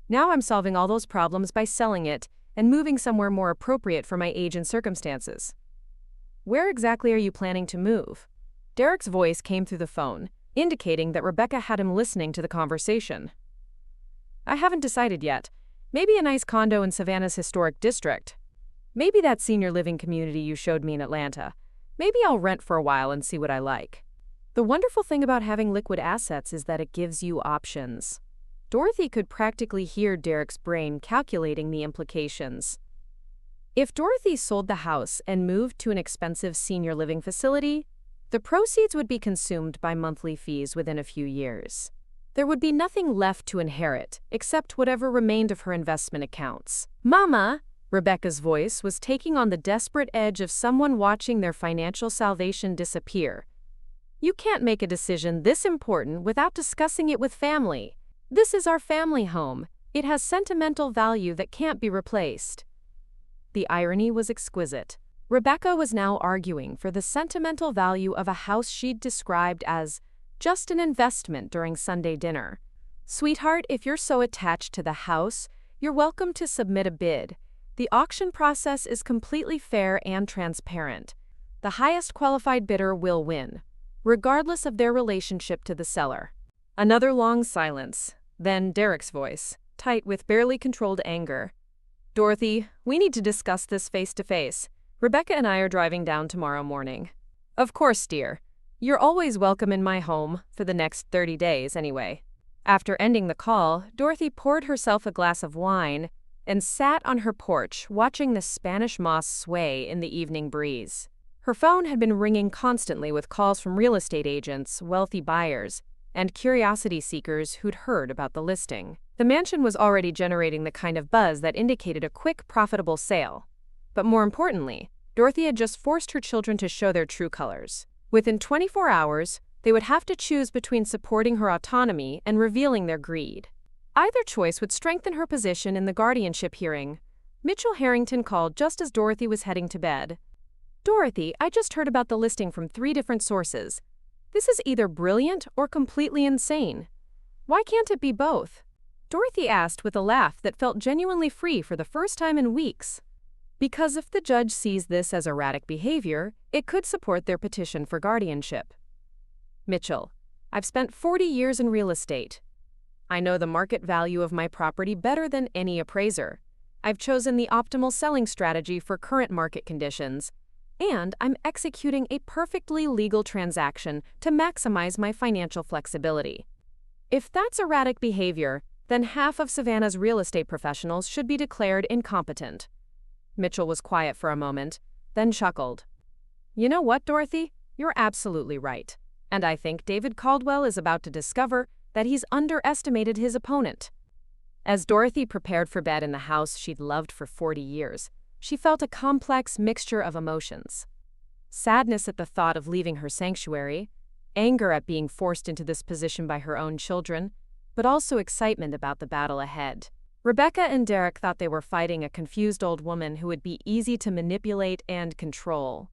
Now I'm solving all those problems by selling it and moving somewhere more appropriate for my age and circumstances. Where exactly are you planning to move? Derek's voice came through the phone, indicating that Rebecca had him listening to the conversation. I haven't decided yet. Maybe a nice condo in Savannah's historic district. Maybe that senior living community you showed me in Atlanta. Maybe I'll rent for a while and see what I like. The wonderful thing about having liquid assets is that it gives you options. Dorothy could practically hear Derek's brain calculating the implications. If Dorothy sold the house and moved to an expensive senior living facility, the proceeds would be consumed by monthly fees within a few years. There would be nothing left to inherit, except whatever remained of her investment accounts. Mama, Rebecca's voice was taking on the desperate edge of someone watching their financial salvation disappear. You can't make a decision this important without discussing it with family. This is our family home. It has sentimental value that can't be replaced. The irony was exquisite. Rebecca was now arguing for the sentimental value of a house she'd described as just an investment during Sunday dinner. Sweetheart, if you're so attached to the house, you're welcome to submit a bid. The auction process is completely fair and transparent. The highest qualified bidder will win, regardless of their relationship to the seller. Another long silence, then Derek's voice, tight with barely controlled anger. Dorothy, we need to discuss this face to face. Rebecca and I are driving down tomorrow morning. Of course, dear. You're always welcome in my home, for the next 30 days anyway. After ending the call, Dorothy poured herself a glass of wine and sat on her porch watching the Spanish moss sway in the evening breeze. Her phone had been ringing constantly with calls from real estate agents, wealthy buyers, and curiosity seekers who'd heard about the listing. The mansion was already generating the kind of buzz that indicated a quick, profitable sale. But more importantly, Dorothy had just forced her children to show their true colors. Within 24 hours, they would have to choose between supporting her autonomy and revealing their greed. Either choice would strengthen her position in the guardianship hearing. Mitchell Harrington called just as Dorothy was heading to bed. Dorothy, I just heard about the listing from 3 different sources. This is either brilliant or completely insane. Why can't it be both? Dorothy asked with a laugh that felt genuinely free for the first time in weeks. Because if the judge sees this as erratic behavior, it could support their petition for guardianship. Mitchell, I've spent 40 years in real estate. I know the market value of my property better than any appraiser. I've chosen the optimal selling strategy for current market conditions, and I'm executing a perfectly legal transaction to maximize my financial flexibility. If that's erratic behavior, then half of Savannah's real estate professionals should be declared incompetent. Mitchell was quiet for a moment, then chuckled. You know what, Dorothy? You're absolutely right. And I think David Caldwell is about to discover that he's underestimated his opponent. As Dorothy prepared for bed in the house she'd loved for 40 years, she felt a complex mixture of emotions. Sadness at the thought of leaving her sanctuary, anger at being forced into this position by her own children, but also excitement about the battle ahead. Rebecca and Derek thought they were fighting a confused old woman who would be easy to manipulate and control.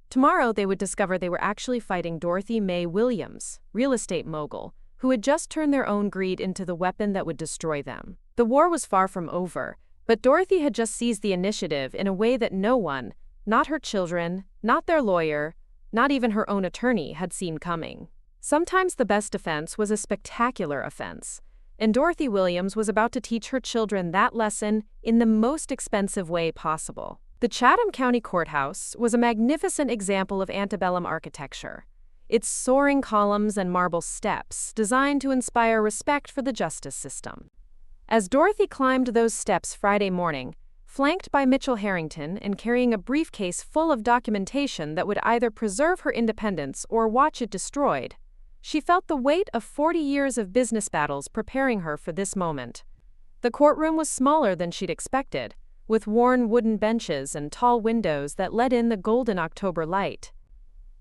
Tomorrow they would discover they were actually fighting Dorothy Mae Williams, real estate mogul, who had just turned their own greed into the weapon that would destroy them. The war was far from over, but Dorothy had just seized the initiative in a way that no one, not her children, not their lawyer, not even her own attorney, had seen coming. Sometimes the best defense was a spectacular offense, and Dorothy Williams was about to teach her children that lesson in the most expensive way possible. The Chatham County Courthouse was a magnificent example of antebellum architecture, its soaring columns and marble steps designed to inspire respect for the justice system. As Dorothy climbed those steps Friday morning, flanked by Mitchell Harrington and carrying a briefcase full of documentation that would either preserve her independence or watch it destroyed, she felt the weight of 40 years of business battles preparing her for this moment. The courtroom was smaller than she'd expected, with worn wooden benches and tall windows that let in the golden October light.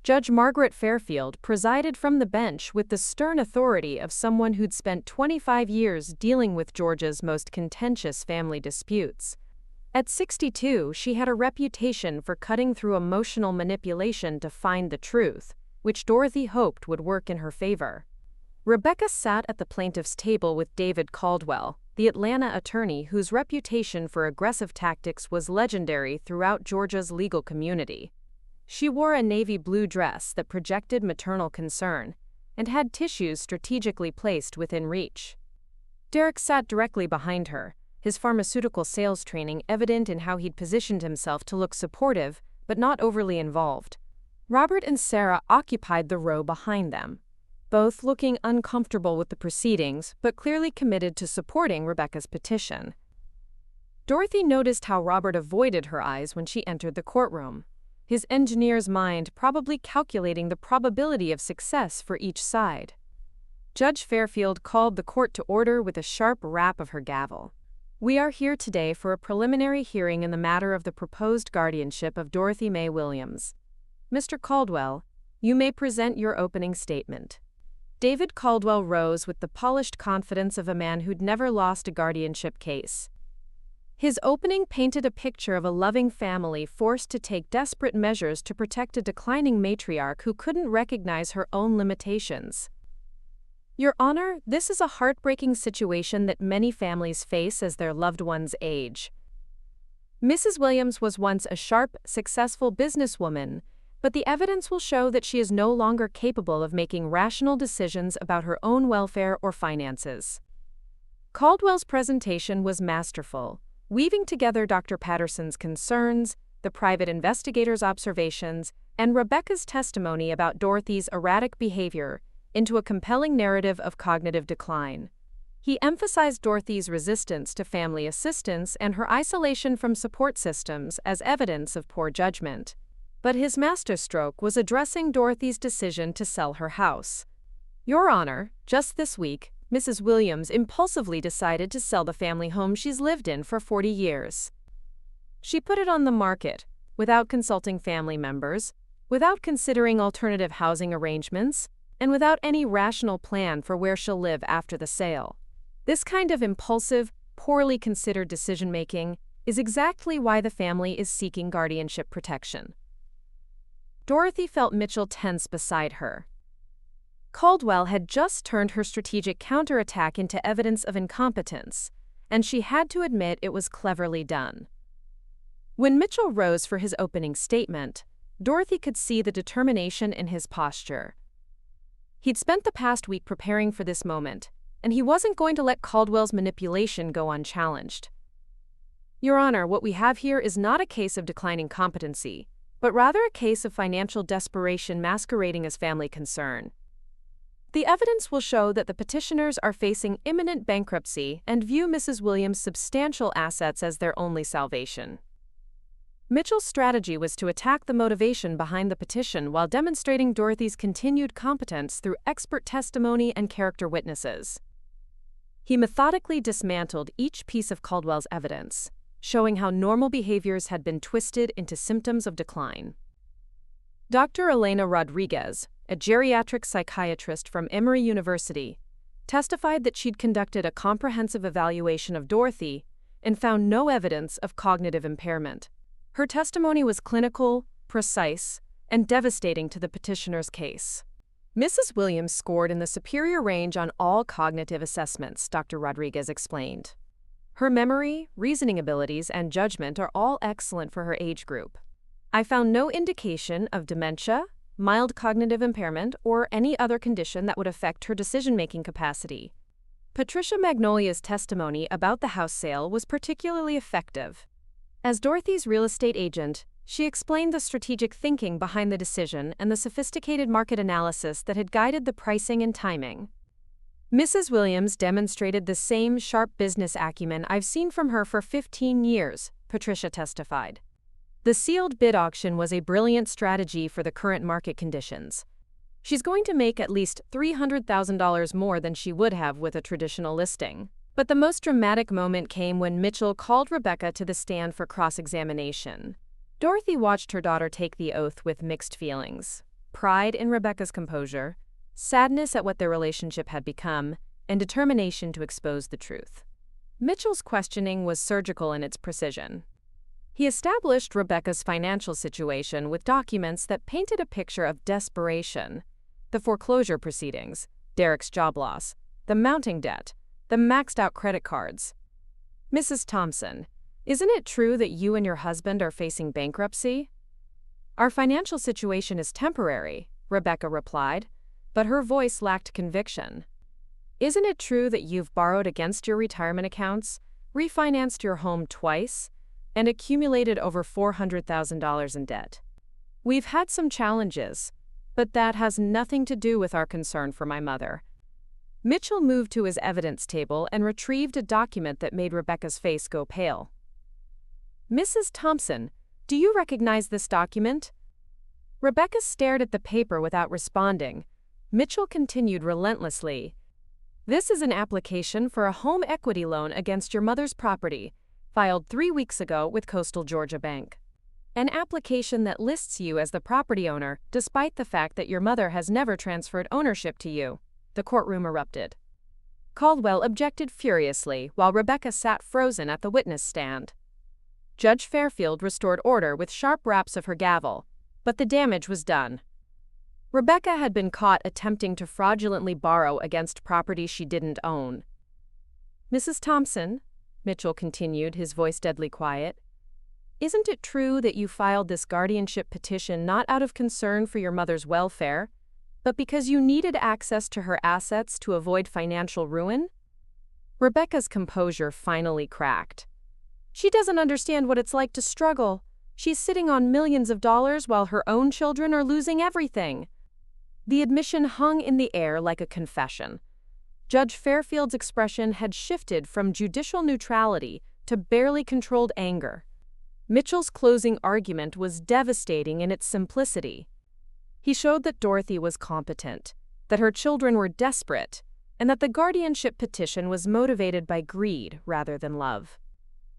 Judge Margaret Fairfield presided from the bench with the stern authority of someone who'd spent 25 years dealing with Georgia's most contentious family disputes. At 62, she had a reputation for cutting through emotional manipulation to find the truth, which Dorothy hoped would work in her favor. Rebecca sat at the plaintiff's table with David Caldwell, the Atlanta attorney whose reputation for aggressive tactics was legendary throughout Georgia's legal community. She wore a navy blue dress that projected maternal concern and had tissues strategically placed within reach. Derek sat directly behind her, his pharmaceutical sales training evident in how he'd positioned himself to look supportive but not overly involved. Robert and Sarah occupied the row behind them, both looking uncomfortable with the proceedings but clearly committed to supporting Rebecca's petition. Dorothy noticed how Robert avoided her eyes when she entered the courtroom, his engineer's mind probably calculating the probability of success for each side. Judge Fairfield called the court to order with a sharp rap of her gavel. "We are here today for a preliminary hearing in the matter of the proposed guardianship of Dorothy Mae Williams. Mr. Caldwell, you may present your opening statement." David Caldwell rose with the polished confidence of a man who'd never lost a guardianship case. His opening painted a picture of a loving family forced to take desperate measures to protect a declining matriarch who couldn't recognize her own limitations. "Your Honor, this is a heartbreaking situation that many families face as their loved ones age. Mrs. Williams was once a sharp, successful businesswoman, but the evidence will show that she is no longer capable of making rational decisions about her own welfare or finances." Caldwell's presentation was masterful, weaving together Dr. Patterson's concerns, the private investigator's observations, and Rebecca's testimony about Dorothy's erratic behavior into a compelling narrative of cognitive decline. He emphasized Dorothy's resistance to family assistance and her isolation from support systems as evidence of poor judgment. But his masterstroke was addressing Dorothy's decision to sell her house. "Your Honor, just this week, Mrs. Williams impulsively decided to sell the family home she's lived in for 40 years. She put it on the market, without consulting family members, without considering alternative housing arrangements, and without any rational plan for where she'll live after the sale. This kind of impulsive, poorly considered decision-making is exactly why the family is seeking guardianship protection." Dorothy felt Mitchell tense beside her. Caldwell had just turned her strategic counterattack into evidence of incompetence, and she had to admit it was cleverly done. When Mitchell rose for his opening statement, Dorothy could see the determination in his posture. He'd spent the past week preparing for this moment, and he wasn't going to let Caldwell's manipulation go unchallenged. "Your Honor, what we have here is not a case of declining competency, but rather a case of financial desperation masquerading as family concern. The evidence will show that the petitioners are facing imminent bankruptcy and view Mrs. Williams' substantial assets as their only salvation." Mitchell's strategy was to attack the motivation behind the petition while demonstrating Dorothy's continued competence through expert testimony and character witnesses. He methodically dismantled each piece of Caldwell's evidence, showing how normal behaviors had been twisted into symptoms of decline. Dr. Elena Rodriguez, a geriatric psychiatrist from Emory University, testified that she'd conducted a comprehensive evaluation of Dorothy and found no evidence of cognitive impairment. Her testimony was clinical, precise, and devastating to the petitioner's case. Mrs. Williams scored in the superior range on all cognitive assessments, Dr. Rodriguez explained. Her memory, reasoning abilities, and judgment are all excellent for her age group. I found no indication of dementia, mild cognitive impairment, or any other condition that would affect her decision-making capacity. Patricia Magnolia's testimony about the house sale was particularly effective. As Dorothy's real estate agent, she explained the strategic thinking behind the decision and the sophisticated market analysis that had guided the pricing and timing. Mrs. Williams demonstrated the same sharp business acumen I've seen from her for 15 years, Patricia testified. The sealed bid auction was a brilliant strategy for the current market conditions. She's going to make at least $300,000 more than she would have with a traditional listing. But the most dramatic moment came when Mitchell called Rebecca to the stand for cross-examination. Dorothy watched her daughter take the oath with mixed feelings: pride in Rebecca's composure, sadness at what their relationship had become, and determination to expose the truth. Mitchell's questioning was surgical in its precision. He established Rebecca's financial situation with documents that painted a picture of desperation: the foreclosure proceedings, Derek's job loss, the mounting debt, the maxed-out credit cards. "Mrs. Thompson, isn't it true that you and your husband are facing bankruptcy?" "Our financial situation is temporary," Rebecca replied, but her voice lacked conviction. "Isn't it true that you've borrowed against your retirement accounts, refinanced your home twice, and accumulated over $400,000 in debt?" "We've had some challenges, but that has nothing to do with our concern for my mother." Mitchell moved to his evidence table and retrieved a document that made Rebecca's face go pale. "Mrs. Thompson, do you recognize this document?" Rebecca stared at the paper without responding. Mitchell continued relentlessly. "This is an application for a home equity loan against your mother's property, filed 3 weeks ago with Coastal Georgia Bank. An application that lists you as the property owner despite the fact that your mother has never transferred ownership to you," the courtroom erupted. Caldwell objected furiously while Rebecca sat frozen at the witness stand. Judge Fairfield restored order with sharp raps of her gavel, but the damage was done. Rebecca had been caught attempting to fraudulently borrow against property she didn't own. "Mrs. Thompson," Mitchell continued, his voice deadly quiet, "isn't it true that you filed this guardianship petition not out of concern for your mother's welfare, but because you needed access to her assets to avoid financial ruin?" Rebecca's composure finally cracked. "She doesn't understand what it's like to struggle. She's sitting on millions of dollars while her own children are losing everything." The admission hung in the air like a confession. Judge Fairfield's expression had shifted from judicial neutrality to barely controlled anger. Mitchell's closing argument was devastating in its simplicity. He showed that Dorothy was competent, that her children were desperate, and that the guardianship petition was motivated by greed rather than love.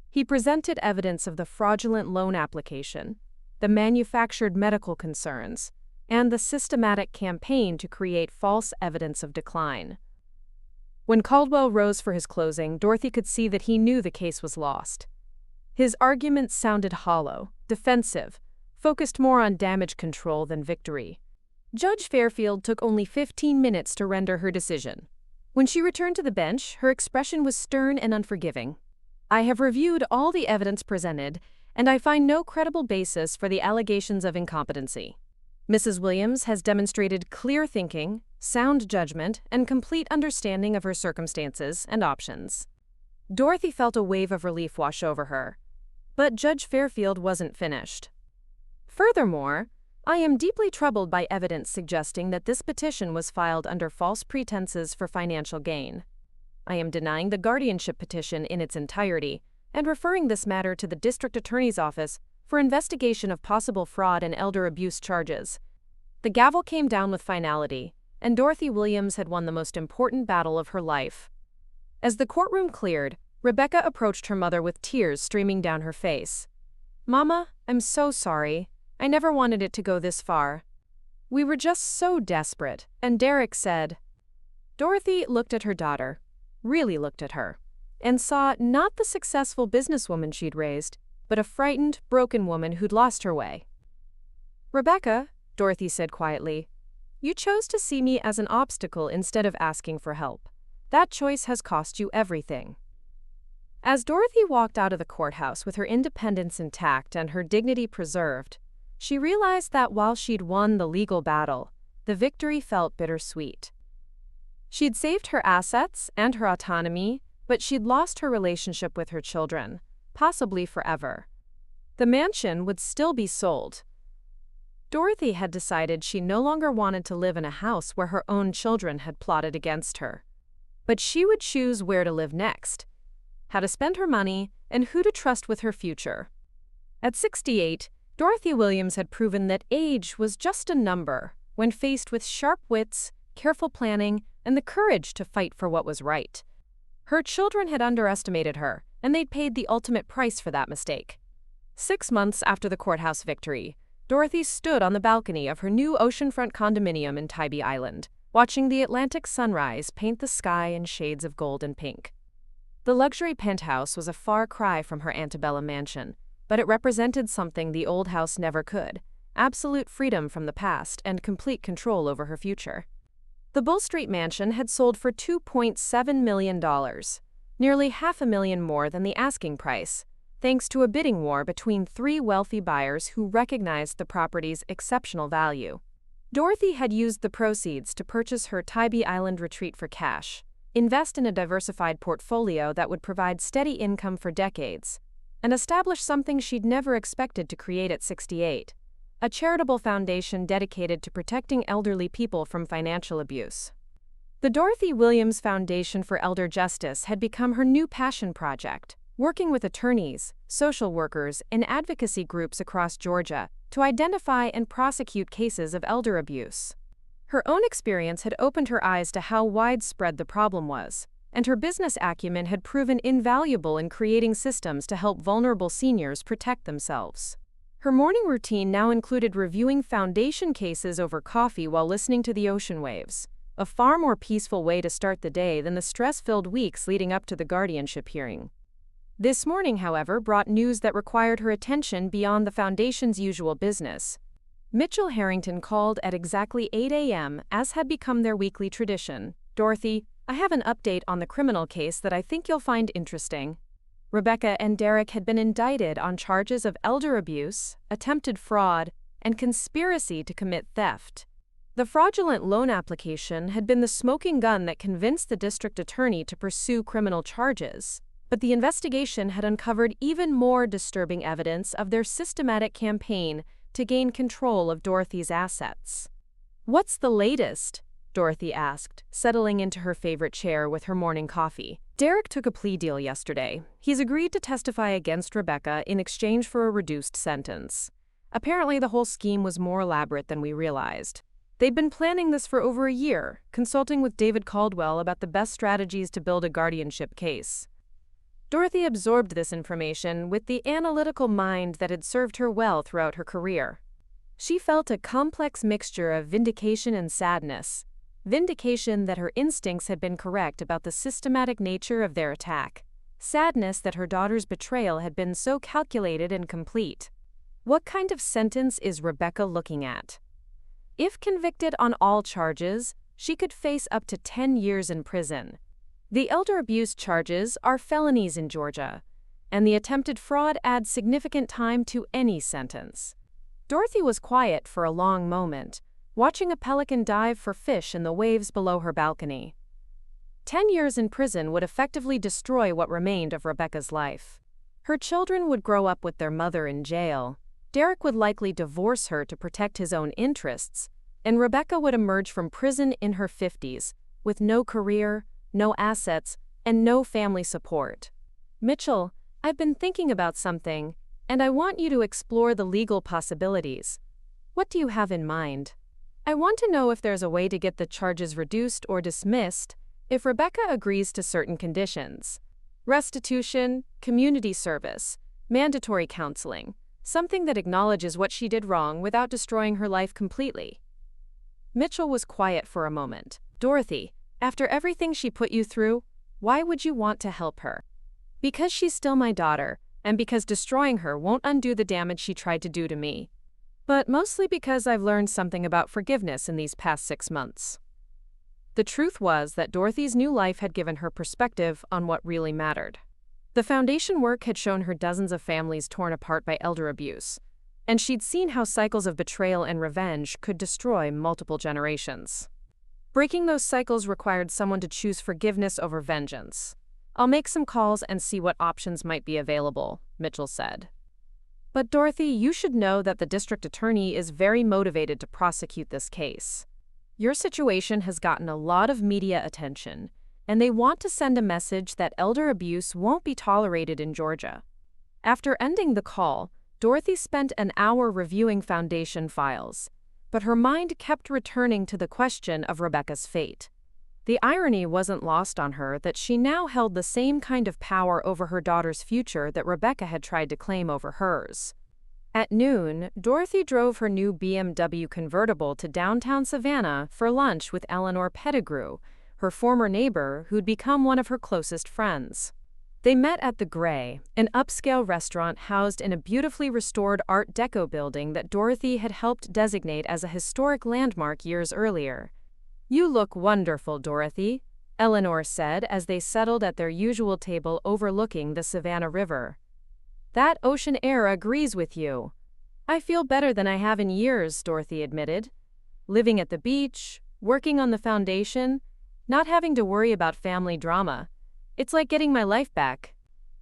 He presented evidence of the fraudulent loan application, the manufactured medical concerns, and the systematic campaign to create false evidence of decline. When Caldwell rose for his closing, Dorothy could see that he knew the case was lost. His argument sounded hollow, defensive, focused more on damage control than victory. Judge Fairfield took only 15 minutes to render her decision. When she returned to the bench, her expression was stern and unforgiving. "I have reviewed all the evidence presented, and I find no credible basis for the allegations of incompetency. Mrs. Williams has demonstrated clear thinking, sound judgment, and complete understanding of her circumstances and options." Dorothy felt a wave of relief wash over her. But Judge Fairfield wasn't finished. "Furthermore, I am deeply troubled by evidence suggesting that this petition was filed under false pretenses for financial gain. I am denying the guardianship petition in its entirety and referring this matter to the District Attorney's Office for investigation of possible fraud and elder abuse charges." The gavel came down with finality, and Dorothy Williams had won the most important battle of her life. As the courtroom cleared, Rebecca approached her mother with tears streaming down her face. "Mama, I'm so sorry. I never wanted it to go this far. We were just so desperate, and Derek said—" Dorothy looked at her daughter, really looked at her, and saw not the successful businesswoman she'd raised, but a frightened, broken woman who'd lost her way. "Rebecca," Dorothy said quietly, You chose to see me as an obstacle instead of asking for help. That choice has cost you everything." As Dorothy walked out of the courthouse with her independence intact and her dignity preserved, she realized that while she'd won the legal battle, the victory felt bittersweet. She'd saved her assets and her autonomy, but she'd lost her relationship with her children, possibly forever. The mansion would still be sold. Dorothy had decided she no longer wanted to live in a house where her own children had plotted against her. But she would choose where to live next, how to spend her money, and who to trust with her future. At 68, Dorothy Williams had proven that age was just a number when faced with sharp wits, careful planning, and the courage to fight for what was right. Her children had underestimated her, and they'd paid the ultimate price for that mistake. 6 months after the courthouse victory, Dorothy stood on the balcony of her new oceanfront condominium in Tybee Island, watching the Atlantic sunrise paint the sky in shades of gold and pink. The luxury penthouse was a far cry from her antebellum mansion, but it represented something the old house never could: absolute freedom from the past and complete control over her future. The Bull Street mansion had sold for $2.7 million, nearly $500,000 more than the asking price, thanks to a bidding war between 3 wealthy buyers who recognized the property's exceptional value. Dorothy had used the proceeds to purchase her Tybee Island retreat for cash, invest in a diversified portfolio that would provide steady income for decades, and establish something she'd never expected to create at 68, a charitable foundation dedicated to protecting elderly people from financial abuse. The Dorothy Williams Foundation for Elder Justice had become her new passion project, working with attorneys, social workers, and advocacy groups across Georgia to identify and prosecute cases of elder abuse. Her own experience had opened her eyes to how widespread the problem was, and her business acumen had proven invaluable in creating systems to help vulnerable seniors protect themselves. Her morning routine now included reviewing foundation cases over coffee while listening to the ocean waves, a far more peaceful way to start the day than the stress-filled weeks leading up to the guardianship hearing. This morning, however, brought news that required her attention beyond the foundation's usual business. Mitchell Harrington called at exactly 8 a.m., as had become their weekly tradition. "Dorothy, I have an update on the criminal case that I think you'll find interesting." Rebecca and Derek had been indicted on charges of elder abuse, attempted fraud, and conspiracy to commit theft. The fraudulent loan application had been the smoking gun that convinced the district attorney to pursue criminal charges, but the investigation had uncovered even more disturbing evidence of their systematic campaign to gain control of Dorothy's assets. "What's the latest?" Dorothy asked, settling into her favorite chair with her morning coffee. "Derek took a plea deal yesterday. He's agreed to testify against Rebecca in exchange for a reduced sentence. Apparently, the whole scheme was more elaborate than we realized. They'd been planning this for over a year, consulting with David Caldwell about the best strategies to build a guardianship case." Dorothy absorbed this information with the analytical mind that had served her well throughout her career. She felt a complex mixture of vindication and sadness. Vindication that her instincts had been correct about the systematic nature of their attack. Sadness that her daughter's betrayal had been so calculated and complete. What kind of sentence is Rebecca looking at? If convicted on all charges, she could face up to 10 years in prison. The elder abuse charges are felonies in Georgia, and the attempted fraud adds significant time to any sentence. Dorothy was quiet for a long moment, watching a pelican dive for fish in the waves below her balcony. 10 years in prison would effectively destroy what remained of Rebecca's life. Her children would grow up with their mother in jail, Derek would likely divorce her to protect his own interests, and Rebecca would emerge from prison in her 50s, with no career, no assets, and no family support. "Mitchell, I've been thinking about something, and I want you to explore the legal possibilities. What do you have in mind?" "I want to know if there's a way to get the charges reduced or dismissed if Rebecca agrees to certain conditions. Restitution, community service, mandatory counseling, something that acknowledges what she did wrong without destroying her life completely." Mitchell was quiet for a moment. "Dorothy, after everything she put you through, why would you want to help her?" "Because she's still my daughter, and because destroying her won't undo the damage she tried to do to me." but mostly because I've learned something about forgiveness in these past 6 months. The truth was that Dorothy's new life had given her perspective on what really mattered. The foundation work had shown her dozens of families torn apart by elder abuse, and she'd seen how cycles of betrayal and revenge could destroy multiple generations. Breaking those cycles required someone to choose forgiveness over vengeance. "I'll make some calls and see what options might be available," Mitchell said. "But Dorothy, you should know that the district attorney is very motivated to prosecute this case. Your situation has gotten a lot of media attention, and they want to send a message that elder abuse won't be tolerated in Georgia." After ending the call, Dorothy spent an hour reviewing foundation files, but her mind kept returning to the question of Rebecca's fate. The irony wasn't lost on her that she now held the same kind of power over her daughter's future that Rebecca had tried to claim over hers. At noon, Dorothy drove her new BMW convertible to downtown Savannah for lunch with Eleanor Pettigrew, her former neighbor who'd become one of her closest friends. They met at the Gray, an upscale restaurant housed in a beautifully restored Art Deco building that Dorothy had helped designate as a historic landmark years earlier. "You look wonderful, Dorothy," Eleanor said as they settled at their usual table overlooking the Savannah River. "That ocean air agrees with you." "I feel better than I have in years," Dorothy admitted. "Living at the beach, working on the foundation, not having to worry about family drama. It's like getting my life back."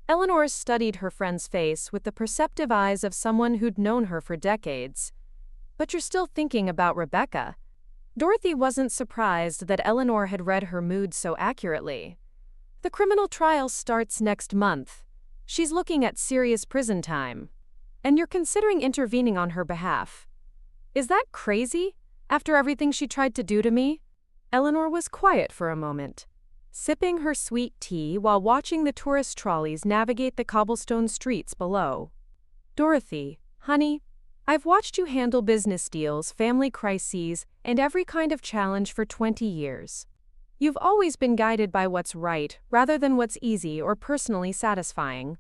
Eleanor studied her friend's face with the perceptive eyes of someone who'd known her for decades. "But you're still thinking about Rebecca." Dorothy wasn't surprised that Eleanor had read her mood so accurately. "The criminal trial starts next month. She's looking at serious prison time. And you're considering intervening on her behalf. Is that crazy, after everything she tried to do to me?" Eleanor was quiet for a moment, sipping her sweet tea while watching the tourist trolleys navigate the cobblestone streets below. "Dorothy, honey, I've watched you handle business deals, family crises, and every kind of challenge for 20 years. You've always been guided by what's right rather than what's easy or personally satisfying.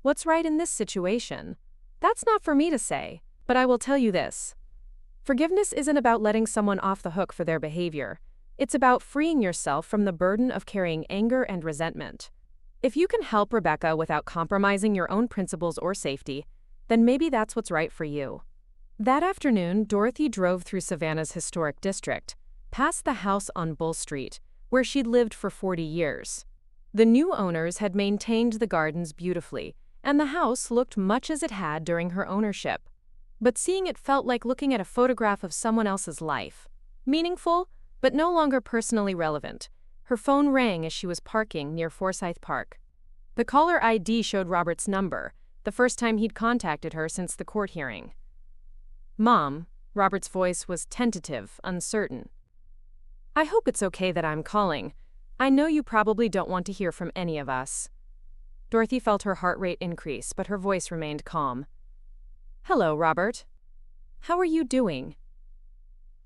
What's right in this situation? That's not for me to say, but I will tell you this. Forgiveness isn't about letting someone off the hook for their behavior. It's about freeing yourself from the burden of carrying anger and resentment. If you can help Rebecca without compromising your own principles or safety, then maybe that's what's right for you." That afternoon, Dorothy drove through Savannah's historic district, past the house on Bull Street, where she'd lived for 40 years. The new owners had maintained the gardens beautifully, and the house looked much as it had during her ownership. But seeing it felt like looking at a photograph of someone else's life. Meaningful, but no longer personally relevant. Her phone rang as she was parking near Forsyth Park. The caller ID showed Robert's number, the first time he'd contacted her since the court hearing. "Mom," Robert's voice was tentative, uncertain. "I hope it's okay that I'm calling. I know you probably don't want to hear from any of us." Dorothy felt her heart rate increase, but her voice remained calm. "Hello, Robert. How are you doing?"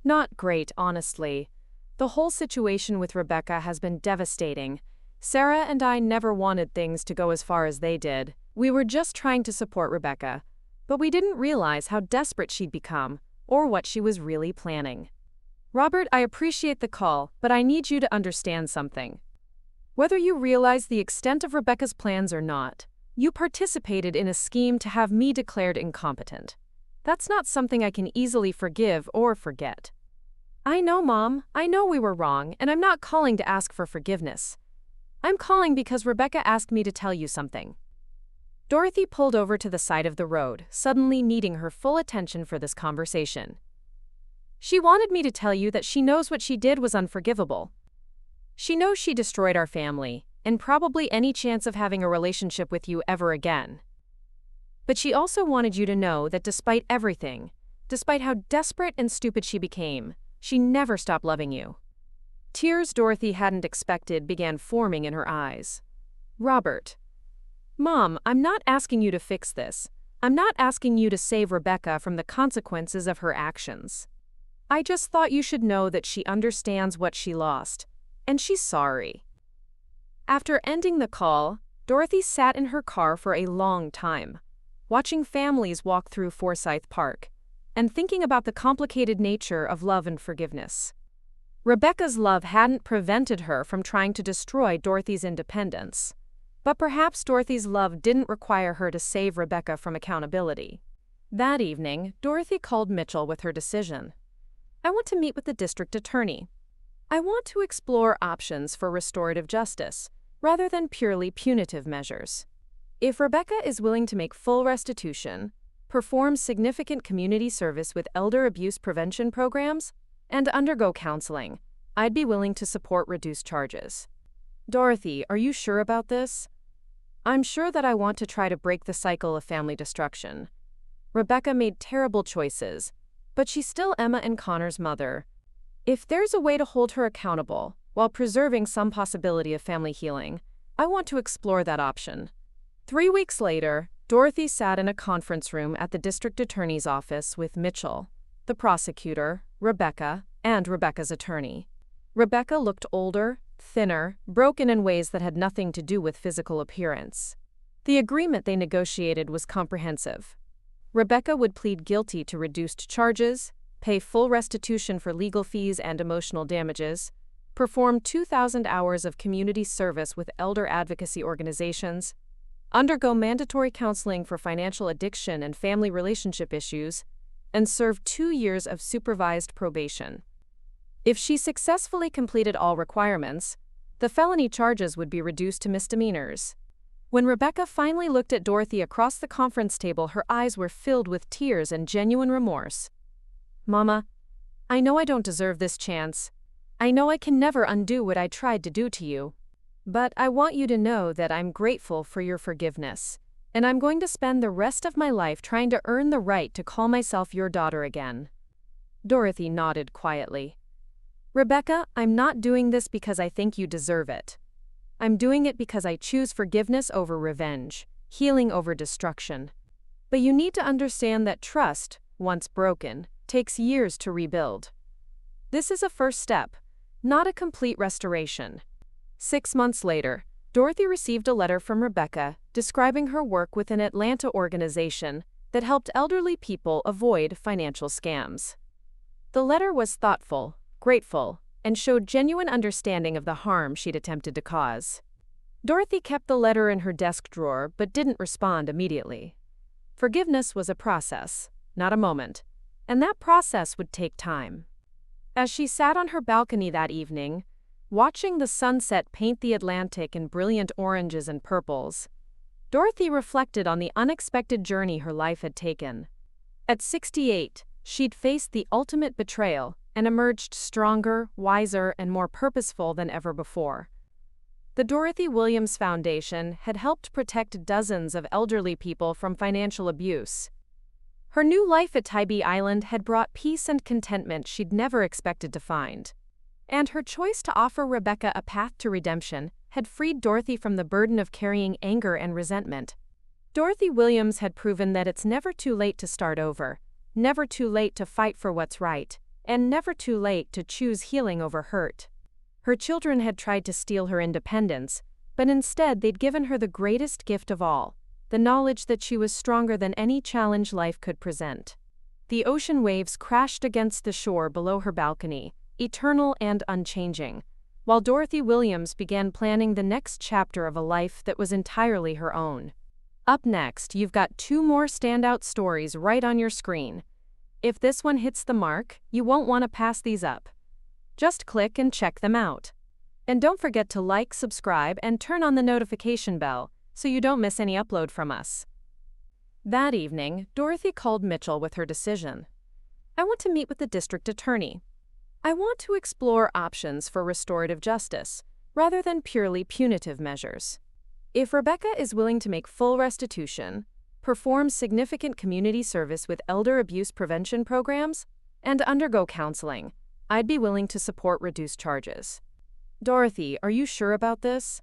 "Not great, honestly. The whole situation with Rebecca has been devastating. Sarah and I never wanted things to go as far as they did. We were just trying to support Rebecca, but we didn't realize how desperate she'd become, or what she was really planning." "Robert, I appreciate the call, but I need you to understand something. Whether you realize the extent of Rebecca's plans or not, you participated in a scheme to have me declared incompetent. That's not something I can easily forgive or forget." "I know, Mom. I know we were wrong, and I'm not calling to ask for forgiveness. I'm calling because Rebecca asked me to tell you something." Dorothy pulled over to the side of the road, suddenly needing her full attention for this conversation. "She wanted me to tell you that she knows what she did was unforgivable. She knows she destroyed our family, and probably any chance of having a relationship with you ever again. But she also wanted you to know that despite everything, despite how desperate and stupid she became, she never stopped loving you." Tears Dorothy hadn't expected began forming in her eyes. "Robert. Mom, I'm not asking you to fix this. I'm not asking you to save Rebecca from the consequences of her actions. I just thought you should know that she understands what she lost, and she's sorry." After ending the call, Dorothy sat in her car for a long time, watching families walk through Forsyth Park, and thinking about the complicated nature of love and forgiveness. Rebecca's love hadn't prevented her from trying to destroy Dorothy's independence. But perhaps Dorothy's love didn't require her to save Rebecca from accountability. That evening, Dorothy called Mitchell with her decision. "I want to meet with the district attorney. I want to explore options for restorative justice, rather than purely punitive measures. If Rebecca is willing to make full restitution, perform significant community service with elder abuse prevention programs, and undergo counseling, I'd be willing to support reduced charges." "Dorothy, are you sure about this?" "I'm sure that I want to try to break the cycle of family destruction. Rebecca made terrible choices, but she's still Emma and Connor's mother. If there's a way to hold her accountable while preserving some possibility of family healing, I want to explore that option." 3 weeks later, Dorothy sat in a conference room at the district attorney's office with Mitchell, the prosecutor, Rebecca, and Rebecca's attorney. Rebecca looked older, thinner, broken in ways that had nothing to do with physical appearance. The agreement they negotiated was comprehensive. Rebecca would plead guilty to reduced charges, pay full restitution for legal fees and emotional damages, perform 2,000 hours of community service with elder advocacy organizations, undergo mandatory counseling for financial addiction and family relationship issues, and serve 2 years of supervised probation. If she successfully completed all requirements, the felony charges would be reduced to misdemeanors. When Rebecca finally looked at Dorothy across the conference table, her eyes were filled with tears and genuine remorse. "Mama, I know I don't deserve this chance. I know I can never undo what I tried to do to you. But I want you to know that I'm grateful for your forgiveness, and I'm going to spend the rest of my life trying to earn the right to call myself your daughter again." Dorothy nodded quietly. "Rebecca, I'm not doing this because I think you deserve it. I'm doing it because I choose forgiveness over revenge, healing over destruction. But you need to understand that trust, once broken, takes years to rebuild. This is a first step, not a complete restoration." 6 months later, Dorothy received a letter from Rebecca describing her work with an Atlanta organization that helped elderly people avoid financial scams. The letter was thoughtful, grateful, and showed genuine understanding of the harm she'd attempted to cause. Dorothy kept the letter in her desk drawer but didn't respond immediately. Forgiveness was a process, not a moment, and that process would take time. As she sat on her balcony that evening, watching the sunset paint the Atlantic in brilliant oranges and purples, Dorothy reflected on the unexpected journey her life had taken. At 68, she'd faced the ultimate betrayal and emerged stronger, wiser, and more purposeful than ever before. The Dorothy Williams Foundation had helped protect dozens of elderly people from financial abuse. Her new life at Tybee Island had brought peace and contentment she'd never expected to find. And her choice to offer Rebecca a path to redemption had freed Dorothy from the burden of carrying anger and resentment. Dorothy Williams had proven that it's never too late to start over, never too late to fight for what's right, and never too late to choose healing over hurt. Her children had tried to steal her independence, but instead they'd given her the greatest gift of all, the knowledge that she was stronger than any challenge life could present. The ocean waves crashed against the shore below her balcony, eternal and unchanging, while Dorothy Williams began planning the next chapter of a life that was entirely her own. Up next, you've got 2 more standout stories right on your screen. If this one hits the mark, you won't want to pass these up. Just click and check them out. And don't forget to like, subscribe, and turn on the notification bell so you don't miss any upload from us. That evening, Dorothy called Mitchell with her decision. "I want to meet with the district attorney. I want to explore options for restorative justice, rather than purely punitive measures. If Rebecca is willing to make full restitution, perform significant community service with elder abuse prevention programs, and undergo counseling, I'd be willing to support reduced charges." "Dorothy, are you sure about this?"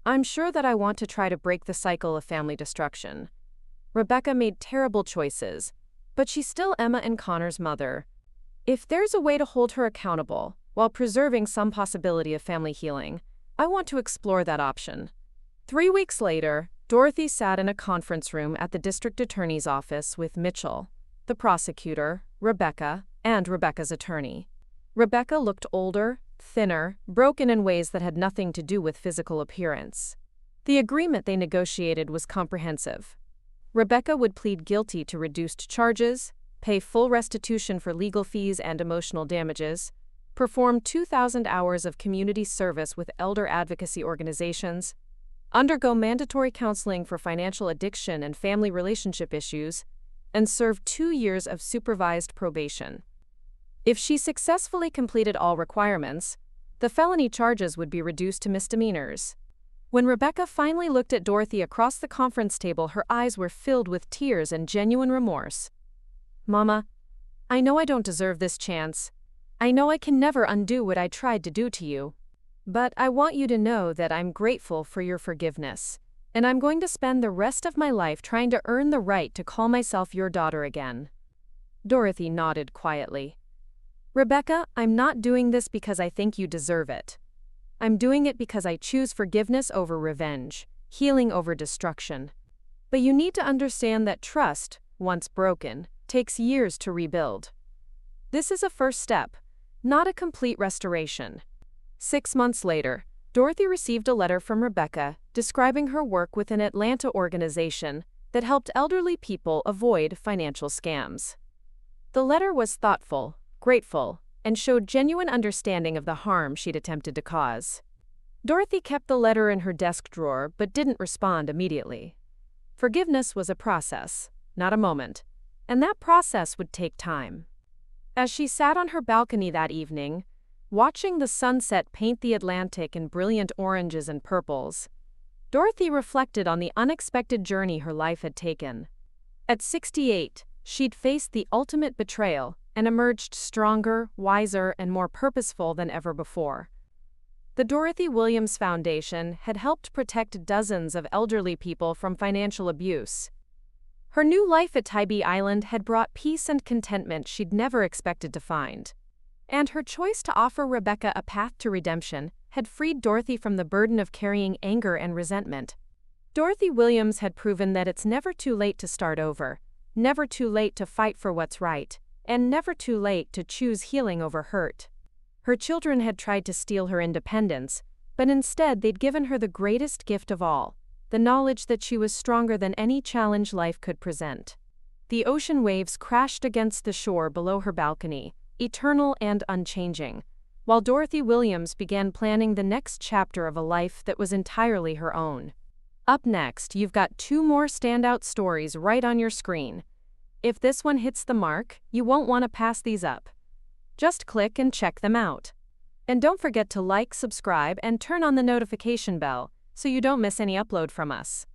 "I'm sure that I want to try to break the cycle of family destruction. Rebecca made terrible choices, but she's still Emma and Connor's mother. If there's a way to hold her accountable while preserving some possibility of family healing, I want to explore that option." 3 weeks later, Dorothy sat in a conference room at the district attorney's office with Mitchell, the prosecutor, Rebecca, and Rebecca's attorney. Rebecca looked older, thinner, broken in ways that had nothing to do with physical appearance. The agreement they negotiated was comprehensive. Rebecca would plead guilty to reduced charges, pay full restitution for legal fees and emotional damages, perform 2,000 hours of community service with elder advocacy organizations, undergo mandatory counseling for financial addiction and family relationship issues, and serve 2 years of supervised probation. If she successfully completed all requirements, the felony charges would be reduced to misdemeanors. When Rebecca finally looked at Dorothy across the conference table, her eyes were filled with tears and genuine remorse. "Mama, I know I don't deserve this chance. I know I can never undo what I tried to do to you. But I want you to know that I'm grateful for your forgiveness, and I'm going to spend the rest of my life trying to earn the right to call myself your daughter again." Dorothy nodded quietly. "Rebecca, I'm not doing this because I think you deserve it. I'm doing it because I choose forgiveness over revenge, healing over destruction. But you need to understand that trust, once broken, takes years to rebuild. This is a first step, not a complete restoration." 6 months later, Dorothy received a letter from Rebecca describing her work with an Atlanta organization that helped elderly people avoid financial scams. The letter was thoughtful, grateful, and showed genuine understanding of the harm she'd attempted to cause. Dorothy kept the letter in her desk drawer but didn't respond immediately. Forgiveness was a process, not a moment, and that process would take time. As she sat on her balcony that evening, watching the sunset paint the Atlantic in brilliant oranges and purples, Dorothy reflected on the unexpected journey her life had taken. At 68, she'd faced the ultimate betrayal and emerged stronger, wiser, and more purposeful than ever before. The Dorothy Williams Foundation had helped protect dozens of elderly people from financial abuse. Her new life at Tybee Island had brought peace and contentment she'd never expected to find. And her choice to offer Rebecca a path to redemption had freed Dorothy from the burden of carrying anger and resentment. Dorothy Williams had proven that it's never too late to start over, never too late to fight for what's right, and never too late to choose healing over hurt. Her children had tried to steal her independence, but instead they'd given her the greatest gift of all, the knowledge that she was stronger than any challenge life could present. The ocean waves crashed against the shore below her balcony, eternal and unchanging, while Dorothy Williams began planning the next chapter of a life that was entirely her own. Up next, you've got 2 more standout stories right on your screen. If this one hits the mark, you won't want to pass these up. Just click and check them out. And don't forget to like, subscribe, and turn on the notification bell so you don't miss any upload from us.